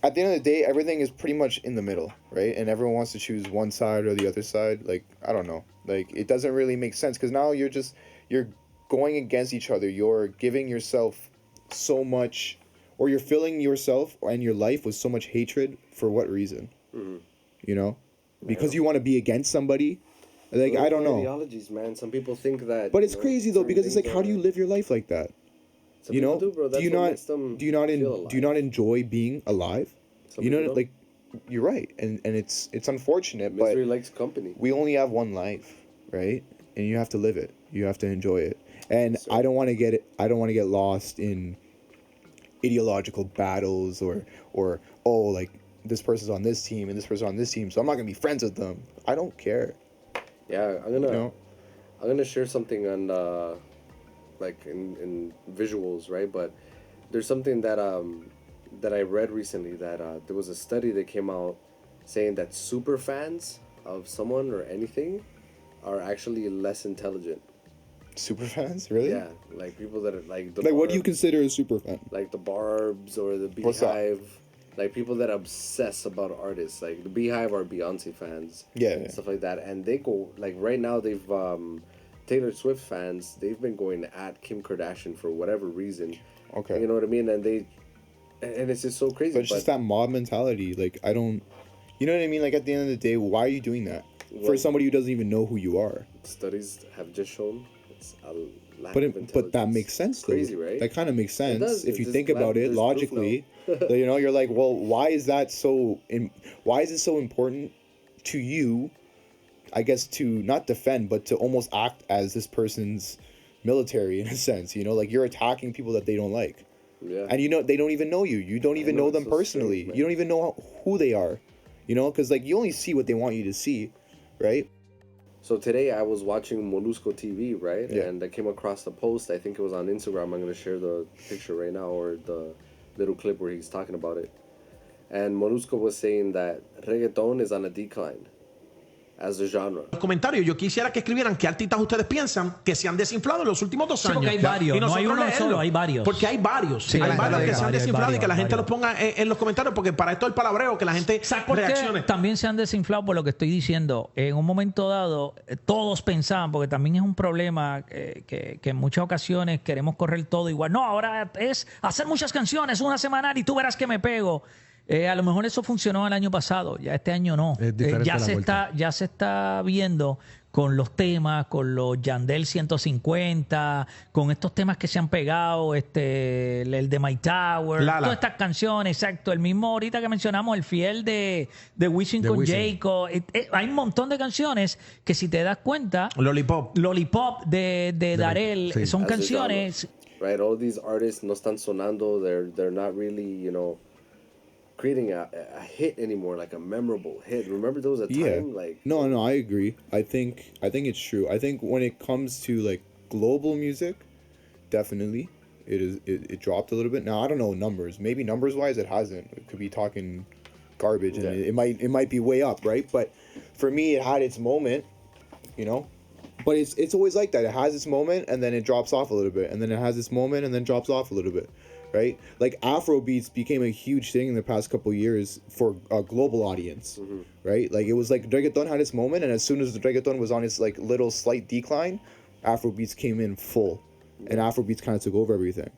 at the end of the day, everything is pretty much in the middle, right? And everyone wants to choose one side or the other side. Like, I don't know, like, it doesn't really make sense, because now you're going against each other. You're giving yourself so much, or you're filling yourself and your life with so much hatred. For what reason? You know, because you want to be against somebody. Like, I don't know. Ideologies, man. Some people think that. But it's crazy though, because it's like, how do you live your life like that? Some You know, people do, bro. That's do you what not makes them do you not feel alive. do you not enjoy being alive? Some You know, people don't. like, you're right, and it's unfortunate, Misery but likes company. we only have one life, right? And you have to live it. You have to enjoy it. And So- I don't want to get lost in ideological battles or oh, like, this person's on this team and this person's on this team, so I'm not gonna be friends with them. I don't care. Yeah, You know? I'm gonna share something on like in visuals, right? But there's something that that I read recently, that there was a study that came out saying that super fans of someone or anything are actually less intelligent. Super fans, really? Yeah, like people that are like the Like, what do you consider a super fan? like the Barbs or the What's that? Beehive, like people that obsess about artists. Like the Beehive are Beyonce fans, Yeah. stuff like that, and they go like right now they've Taylor Swift fans. They've been going at Kim Kardashian for whatever reason. Okay. You know what I mean? And it's just so crazy. But it's just that mob mentality. Like, I don't. You know what I mean? Like, at the end of the day, why are you doing that? For somebody who doesn't even know who you are. Studies have just shown it's a lack But of intelligence. but that makes sense, though. Crazy, right? That kind of makes sense. does. If It's you just think about it there's proof logically. You know, you're like, well, why is that so... why is it so important to you, I guess, to not defend, but to almost act as this person's military, in a sense? You know, like, you're attacking people that they don't like. Yeah. And, you know, they don't even know you. You don't even know them it's so personally. strange, You don't even know who they are. You know, because, like, you only see what they want you to see, right? So today I was watching Molusco TV, right? Yeah. And I came across a post. I think it was on Instagram. I'm going to share the picture right now, or the little clip where he's talking about it. And Molusco was saying that reggaeton is on a decline as a genre. Los comentarios, yo quisiera que escribieran qué artistas ustedes piensan que se han desinflado en los últimos 2 Sí, años. porque hay varios, Y no hay nosotros uno leerlo, solo, hay varios. Porque hay varios. Sí, hay hay varios que varios, se han hay desinflado y que la gente varios. los ponga en los comentarios, porque para esto el palabreo, que la gente ¿Sabes por qué reaccione. también se han desinflado por lo que estoy diciendo? En un momento dado, todos pensaban, porque también es un problema que en muchas ocasiones queremos correr todo igual. No, ahora es hacer muchas canciones, una semanal y tú verás que me pego. A lo mejor eso funcionó el año pasado, ya este año no. Es diferente Ya se está viendo con los temas, con los Yandel 150, con estos temas que se han pegado, el de My Tower, Lala. todas estas canciones, exacto. El mismo ahorita que mencionamos, el fiel de Wisin De con Wisin. Jacob. Hay un montón de canciones que, si te das cuenta, Lollipop. Lollipop de Darel, sí. son As a canciones. genre, right? All these artists no están sonando. They're not really, you know, creating a hit anymore, like a memorable hit. Remember there was a time Yeah. like No, I agree. I think it's true. I think when it comes to like global music, definitely it dropped a little bit. Now I don't know numbers. Maybe numbers wise it hasn't. It could be talking garbage and Yeah. it might be way up, right? But for me it had its moment, you know? But it's always like that. It has its moment and then it drops off a little bit, and then it has its moment and then drops off a little bit. Right? Like Afro beats became a huge thing in the past couple years for a global audience, right? Like it was like reggaeton had its moment, and as soon as the reggaeton was on its like little slight decline, Afro beats came in full, and Afro beats kind of took over everything,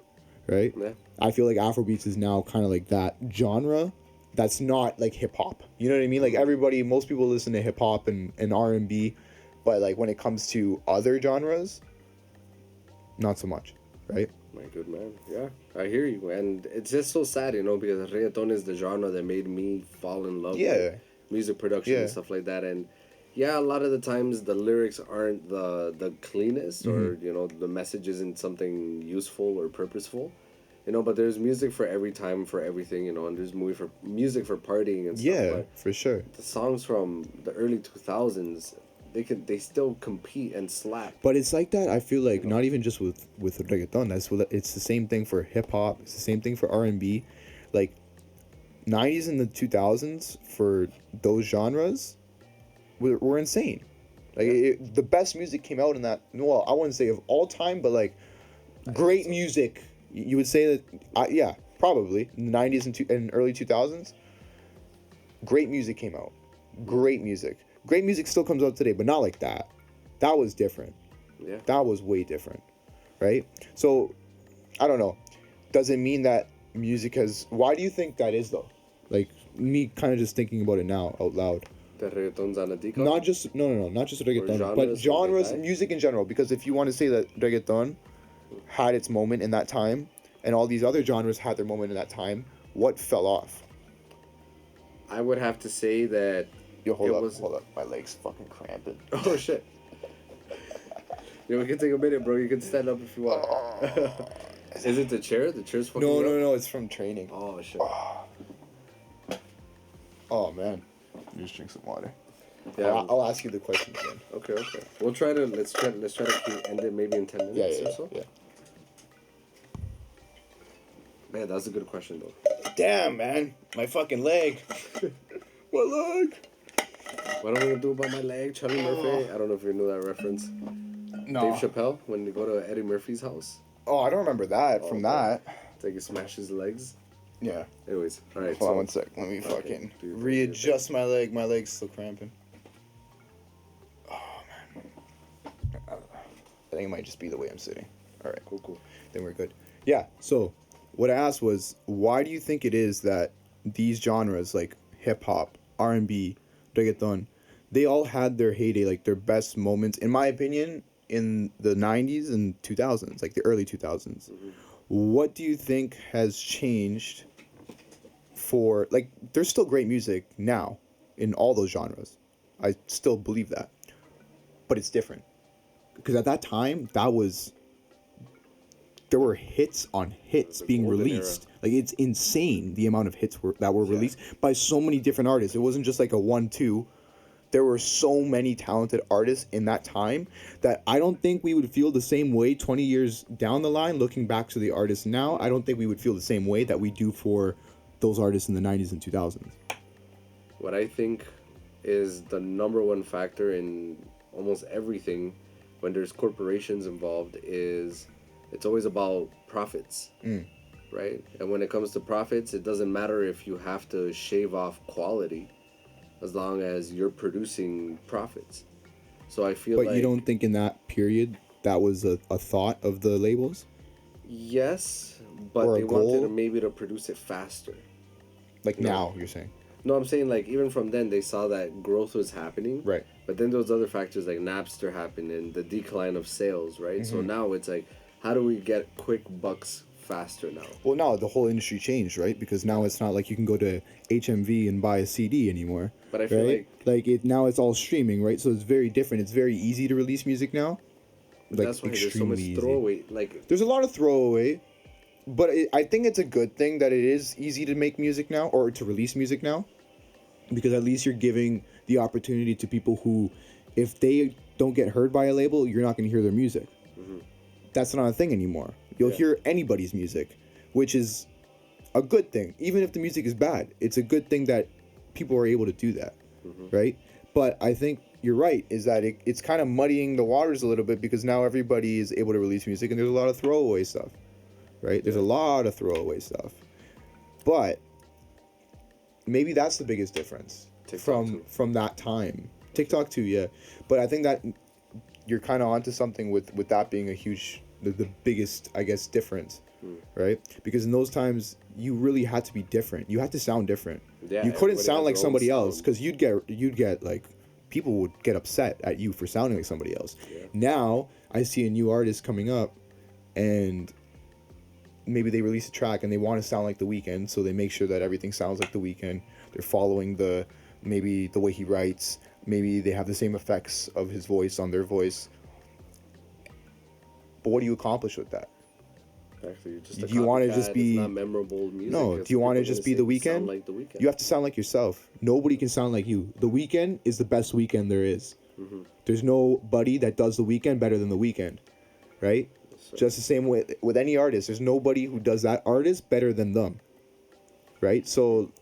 right? Yeah. I feel like Afro beats is now kind of like that genre that's not like hip hop. You know what I mean? Like most people listen to hip hop and R&B, but like when it comes to other genres, not so much, right? My good man, yeah, I hear you, and it's just so sad, you know, because reggaeton is the genre that made me fall in love with music production and stuff like that. And yeah, a lot of the times the lyrics aren't the cleanest, or you know, the message isn't something useful or purposeful, you know. But there's music for every time, for everything, you know, and there's music for partying and stuff. Yeah, But for sure. the songs from the early 2000s, they still compete and slap. But it's like that. I feel like not even just with reggaeton. It's the same thing for hip hop. It's the same thing for R&B. Like 90s and the 2000s for those genres were insane. Like the best music came out in that. Well, I wouldn't say of all time, but like great music. You would say that. Yeah, probably in the 90s and early 2000s. Great music came out. Great music. Great music still comes out today, but not like that. That was different. Yeah. That was way different, right? So, I don't know. Does it mean that music has... Why do you think that is, though? Like, me kind of just thinking about it now, out loud. The reggaeton's on a decline? Not just... No. Not just reggaeton, but genres, genres, okay. music in general. Because if you want to say that reggaeton had its moment in that time, and all these other genres had their moment in that time, what fell off? I would have to say that... Yo, hold It up. My leg's fucking cramping. Oh, shit. Yeah, we can take a minute, bro. You can stand up if you want. Is it the chair? The chair's fucking up? No. It's from training. Oh, shit. Oh, man. Just drink some water. Yeah. I'll ask you the question again. Okay. We'll try to let's try to end it maybe in 10 minutes or so. Yeah. Man, that's a good question though. Damn, man. My fucking leg. My leg. What am I gonna do about my leg, Charlie Murphy? I don't know if you knew that reference. No. Dave Chappelle, when they go to Eddie Murphy's house. Oh, I don't remember that from that. It's like he smashes his legs. Yeah. Anyways, all right. Hold on 1 sec. Let me fucking readjust my leg. My leg's still cramping. Oh, man. I think it might just be the way I'm sitting. All right. Cool. Then we're good. Yeah. So what I asked was, why do you think it is that these genres like hip hop, R&B, reggaeton, they all had their heyday, like their best moments, in my opinion, in the 90s and 2000s, like the early 2000s. Mm-hmm. What do you think has changed for, like, there's still great music now in all those genres. I still believe that. But it's different. Because at that time, there were hits on hits being released. Era. Like, it's insane the amount of hits that were released by so many different artists. It wasn't just like a 1-2. There were so many talented artists in that time that I don't think we would feel the same way 20 years down the line, looking back to the artists now. I don't think we would feel the same way that we do for those artists in the 90s and 2000s. What I think is the number one factor in almost everything when there's corporations involved is it's always about profits, right? And when it comes to profits, it doesn't matter if you have to shave off quality as long as you're producing profits. So I feel But you don't think in that period that was a thought of the labels? Yes, but they wanted maybe to produce it faster. Like now, you're saying? No, I'm saying like even from then they saw that growth was happening. Right. But then those other factors like Napster happened and the decline of sales, right? Mm-hmm. So now it's like, how do we get quick bucks faster now? Well, now the whole industry changed, right? Because now it's not like you can go to HMV and buy a CD anymore. But I feel now it's all streaming, right? So it's very different. It's very easy to release music now. Like, that's why there's so much throwaway. Like, there's a lot of throwaway, but I think it's a good thing that it is easy to make music now or to release music now, because at least you're giving the opportunity to people who, if they don't get heard by a label, you're not going to hear their music. Mm-hmm. That's not a thing anymore. You'll hear anybody's music, which is a good thing. Even if the music is bad, it's a good thing that people are able to do that, right? But I think you're right, is that it's kind of muddying the waters a little bit, because now everybody is able to release music and there's a lot of throwaway stuff, right? There's a lot of throwaway stuff. But maybe that's the biggest difference from that time. TikTok too, yeah. But I think that you're kind of onto something with that being a huge, the biggest, I guess, difference, right? Because in those times, you really had to be different. You had to sound different. Yeah, you couldn't sound like somebody else, because you'd get like, people would get upset at you for sounding like somebody else. Yeah. Now I see a new artist coming up, and maybe they release a track and they want to sound like The Weeknd, so they make sure that everything sounds like The Weeknd. They're following maybe the way he writes. Maybe they have the same effects of his voice on their voice. But what do you accomplish with that? Actually, just do you want to just be not memorable music? No, do you want to just be The Weeknd? Like The Weeknd? You have to sound like yourself. Nobody can sound like you. The Weeknd is the best Weeknd there is. Mm-hmm. There's nobody that does The Weeknd better than The Weeknd, right? So, just the same way with any artist. There's nobody who does that artist better than them, right? So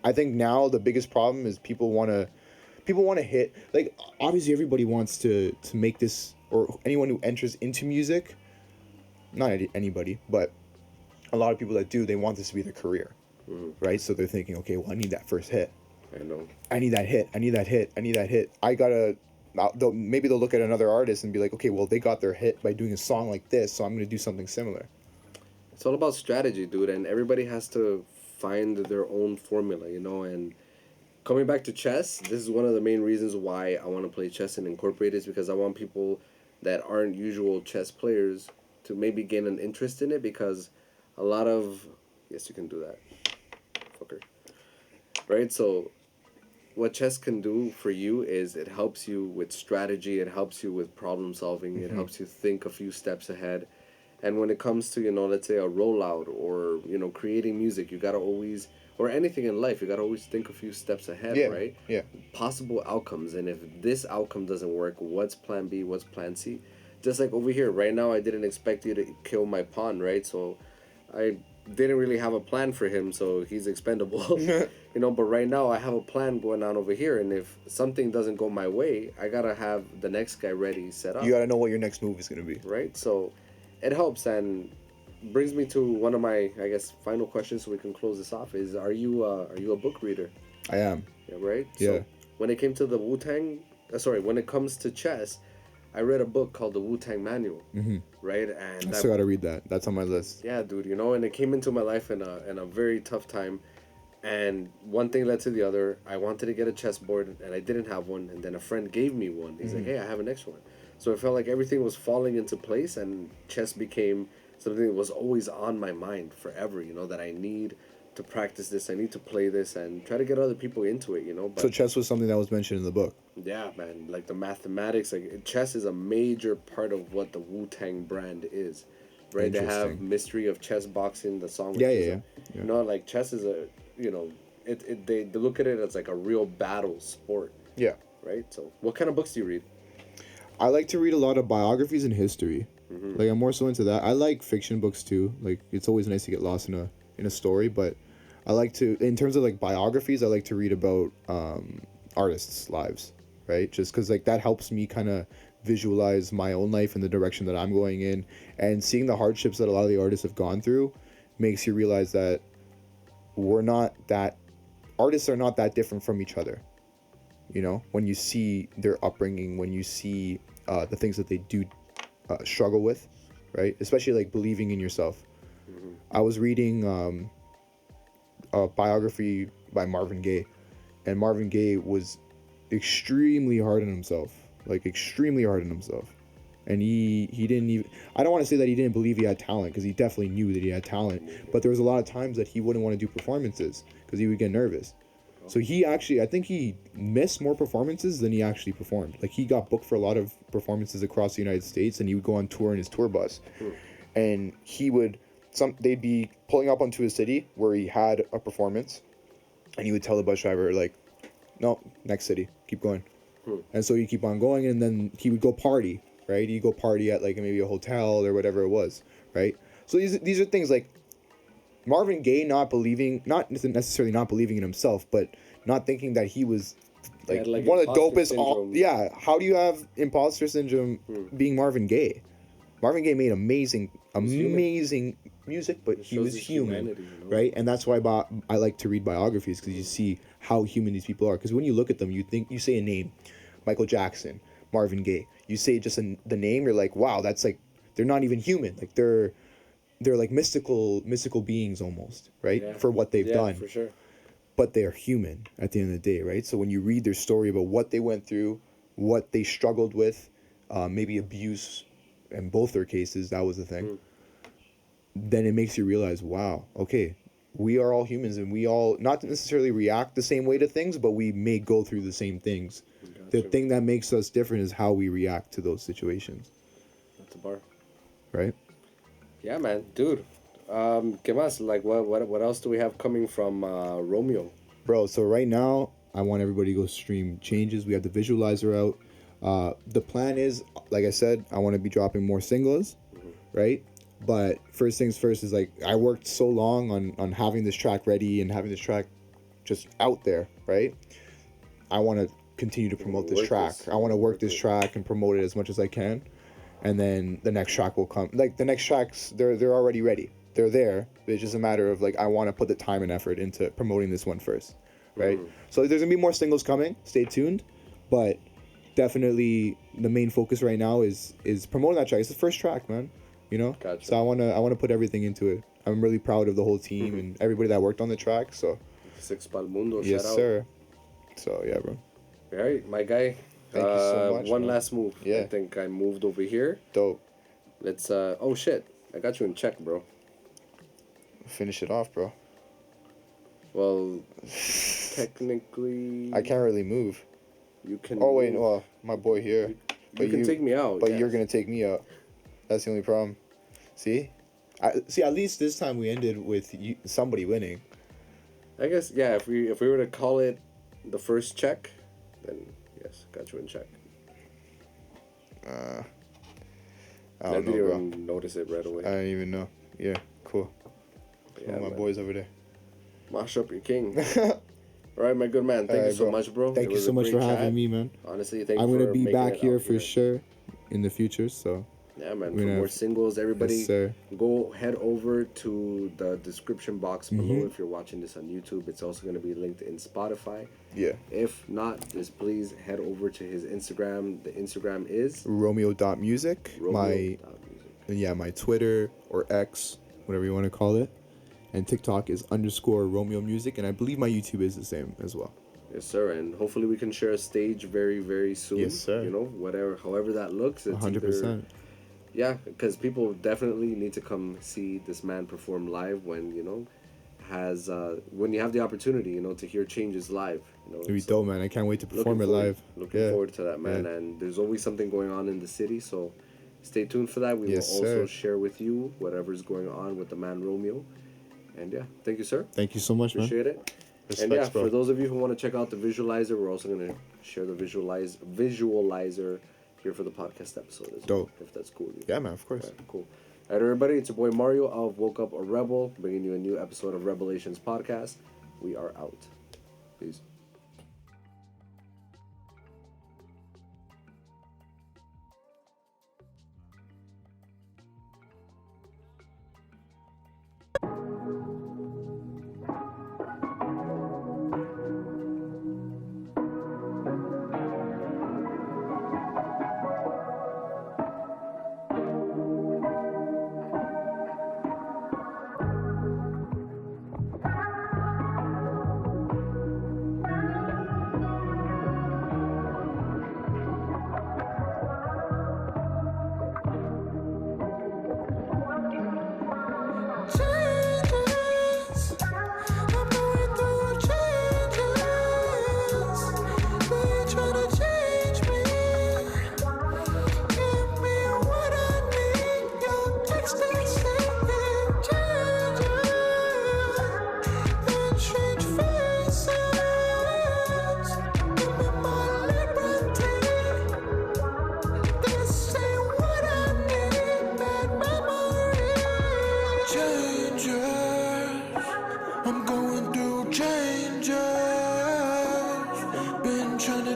I think now the biggest problem is people want to hit, like, obviously everybody wants to make this, or anyone who enters into music, not anybody, but a lot of people that do, they want this to be their career, right? So they're thinking, okay, well, I need that first hit. I know. I need that hit. Maybe they'll look at another artist and be like, okay, well, they got their hit by doing a song like this, so I'm going to do something similar. It's all about strategy, dude, and everybody has to find their own formula, and coming back to chess, this is one of the main reasons why I want to play chess and incorporate it, is because I want people that aren't usual chess players to maybe gain an interest in it, because a lot of... Yes, you can do that. Fucker. Right? So what chess can do for you is it helps you with strategy, it helps you with problem solving, it helps you think a few steps ahead. And when it comes to, let's say a rollout or, creating music, you got to always... Or anything in life, you got to always think a few steps ahead, right? Yeah. Possible outcomes. And if this outcome doesn't work, what's plan B, what's plan C? Just like over here, right now, I didn't expect you to kill my pawn, right? So I didn't really have a plan for him, so he's expendable. You know, but right now I have a plan going on over here, and if something doesn't go my way, I gotta have the next guy ready, set up. You gotta know what your next move is gonna be. Right? So it helps, and brings me to one of my, I guess, final questions so we can close this off is, are you a book reader? I am. Yeah, right? Yeah. So when it came to the Wu-Tang, when it comes to chess, I read a book called the Wu-Tang Manual, right? And I still gotta read that. That's on my list. yeah, dude, you know, and it came into my life in a very tough time, and one thing led to the other. I wanted to get a chessboard, and I didn't have one, and then a friend gave me one. He's like, hey, I have an extra one. So it felt like everything was falling into place, and chess became something that was always on my mind forever, you know, that I need to practice this, I need to play this, and try to get other people into it, you know. But So chess was something that was mentioned in the book. yeah, man, like the mathematics, like chess is a major part of what the Wu-Tang brand is, right? They have Interesting. Mystery of Chess Boxing, the song. Yeah, which yeah, is yeah. You know, like chess is a, you know, they look at it as like a real battle sport, Yeah. right? So what kind of books do you read? I like to read a lot of biographies and history. Like I'm more so into that. I like fiction books too. Like it's always nice to get lost in a story, but I like to, in terms of like biographies, I like to read about artists' lives, right? Just because like that helps me kind of visualize my own life and the direction that I'm going in, and seeing the hardships that a lot of the artists have gone through makes you realize that artists are not that different from each other. You know, when you see their upbringing, when you see the things that they do struggle with, right? Especially like believing in yourself. I was reading a biography by Marvin Gaye, and Marvin Gaye was extremely hard on himself, and he didn't even, I don't want to say that he didn't believe he had talent, because he definitely knew that he had talent, but there was a lot of times that he wouldn't want to do performances because he would get nervous. So he actually, I think he missed more performances than he actually performed. Like he got booked for a lot of performances across the United States, and he would go on tour in his tour bus, and they'd be pulling up onto a city where he had a performance, and he would tell the bus driver like, no, next city, keep going. And so he'd keep on going, and then he would go party, right? He'd go party at like maybe a hotel or whatever it was, right? So these are things like Marvin Gaye not necessarily not believing in himself, but not thinking that he was like one of the dopest. Yeah, how do you have imposter syndrome being Marvin Gaye? Marvin Gaye made amazing music, but he was human, you know? Right? And that's why I like to read biographies, because you see how human these people are. Because when you look at them, you say a name, Michael Jackson, Marvin Gaye. You say just the name, you're like, wow, that's like, they're not even human. Like they're like mystical beings almost, right? For what they've done. For sure. But they're human at the end of the day, right? So when you read their story about what they went through, what they struggled with, maybe abuse, in both their cases, that was the thing, then it makes you realize, wow, okay, we are all humans, and we all not necessarily react the same way to things, but we may go through the same things. The thing that makes us different is how we react to those situations. That's a bar. Right? Yeah, man, dude. ¿Qué más? Like, what else do we have coming from Romeo? Bro, so right now, I want everybody to go stream Changes. We have the visualizer out. The plan is, like I said, I want to be dropping more singles, right? But first things first is like, I worked so long on having this track ready and having this track just out there, right? I want to continue to promote this track. I want to work this track and promote it as much as I can. And then the next track will come. Like the next tracks, they're already ready. They're there. It's just a matter of like, I want to put the time and effort into promoting this one first, right? So there's gonna be more singles coming. Stay tuned. But definitely the main focus right now is promoting that track. It's the first track, man. You know. Gotcha. So I wanna put everything into it. I'm really proud of the whole team and everybody that worked on the track. So. Six Pal Mundo. Yes, shout sir. So yeah, bro. All right, my guy. Thank you so much. One man. last move. Yeah. I think I moved over here. Dope. Let's. Oh shit! I got you in check, bro. Finish it off, bro. Well, technically. I can't really move. You can. Oh wait, move. well, my boy here. You can take me out. But yes. you're gonna take me out. That's the only problem. See, at least this time we ended with somebody winning. I guess yeah. If we were to call it the first check, then yes, got you in check. I I don't didn't know, bro. even notice it right away. I don't even know. Yeah, cool. All my boys over there. Mash up your king. All right, my good man. Thank you so much, bro. Thank you so much for having me, man. Honestly, thank you. I'm gonna be making back it here out for sure in the future. So yeah, man. For more singles, everybody, Yes, go head over to the description box below if you're watching this on YouTube. It's also gonna be linked in Spotify. Yeah. If not, just please head over to his Instagram. The Instagram is Romeo.music. My Twitter or X, whatever you want to call it. And TikTok is _Romeo Music, and I believe my YouTube is the same as well. Yes, sir. And hopefully we can share a stage very, very soon. Yes, sir. You know, however that looks. It's 100%. Yeah, because people definitely need to come see this man perform live when, you know, when you have the opportunity, you know, to hear changes live. You know, It'll be dope, man. I can't wait to perform it live. Looking forward to that, man. Yeah. And there's always something going on in the city, so stay tuned for that. We will also share with you whatever's going on with the man Romeo. And yeah, thank you, sir. Thank you so much, Appreciate man. It. Respects, and yeah, bro. for those of you who want to check out the visualizer, we're also going to share the visualizer here for the podcast episode as well. Dope. If that's cool with you. Yeah, man, of course. Right, cool. All right, everybody, it's your boy Mario of Woke Up a Rebel, bringing you a new episode of Rebelations podcast. We are out. Peace.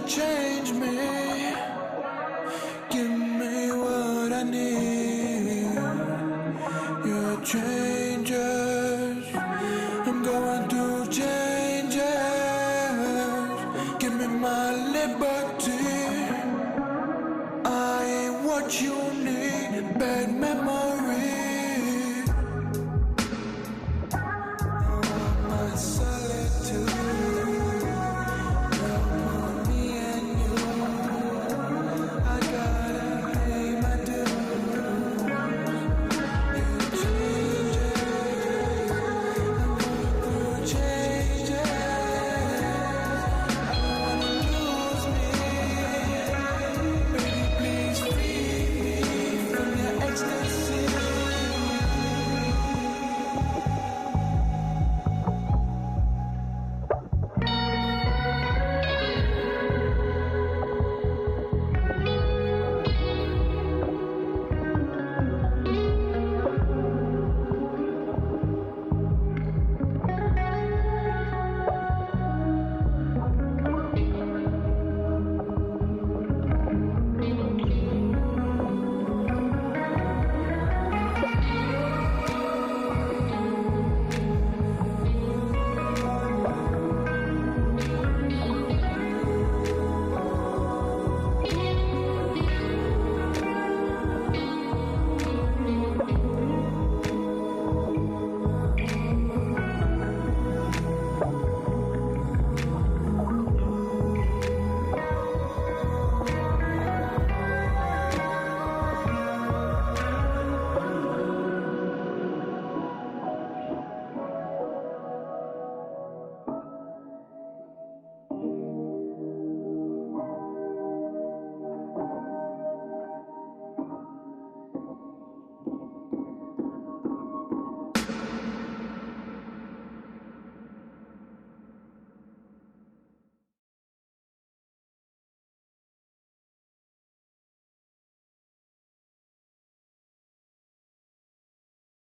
Change me, give me what I need. You're a change.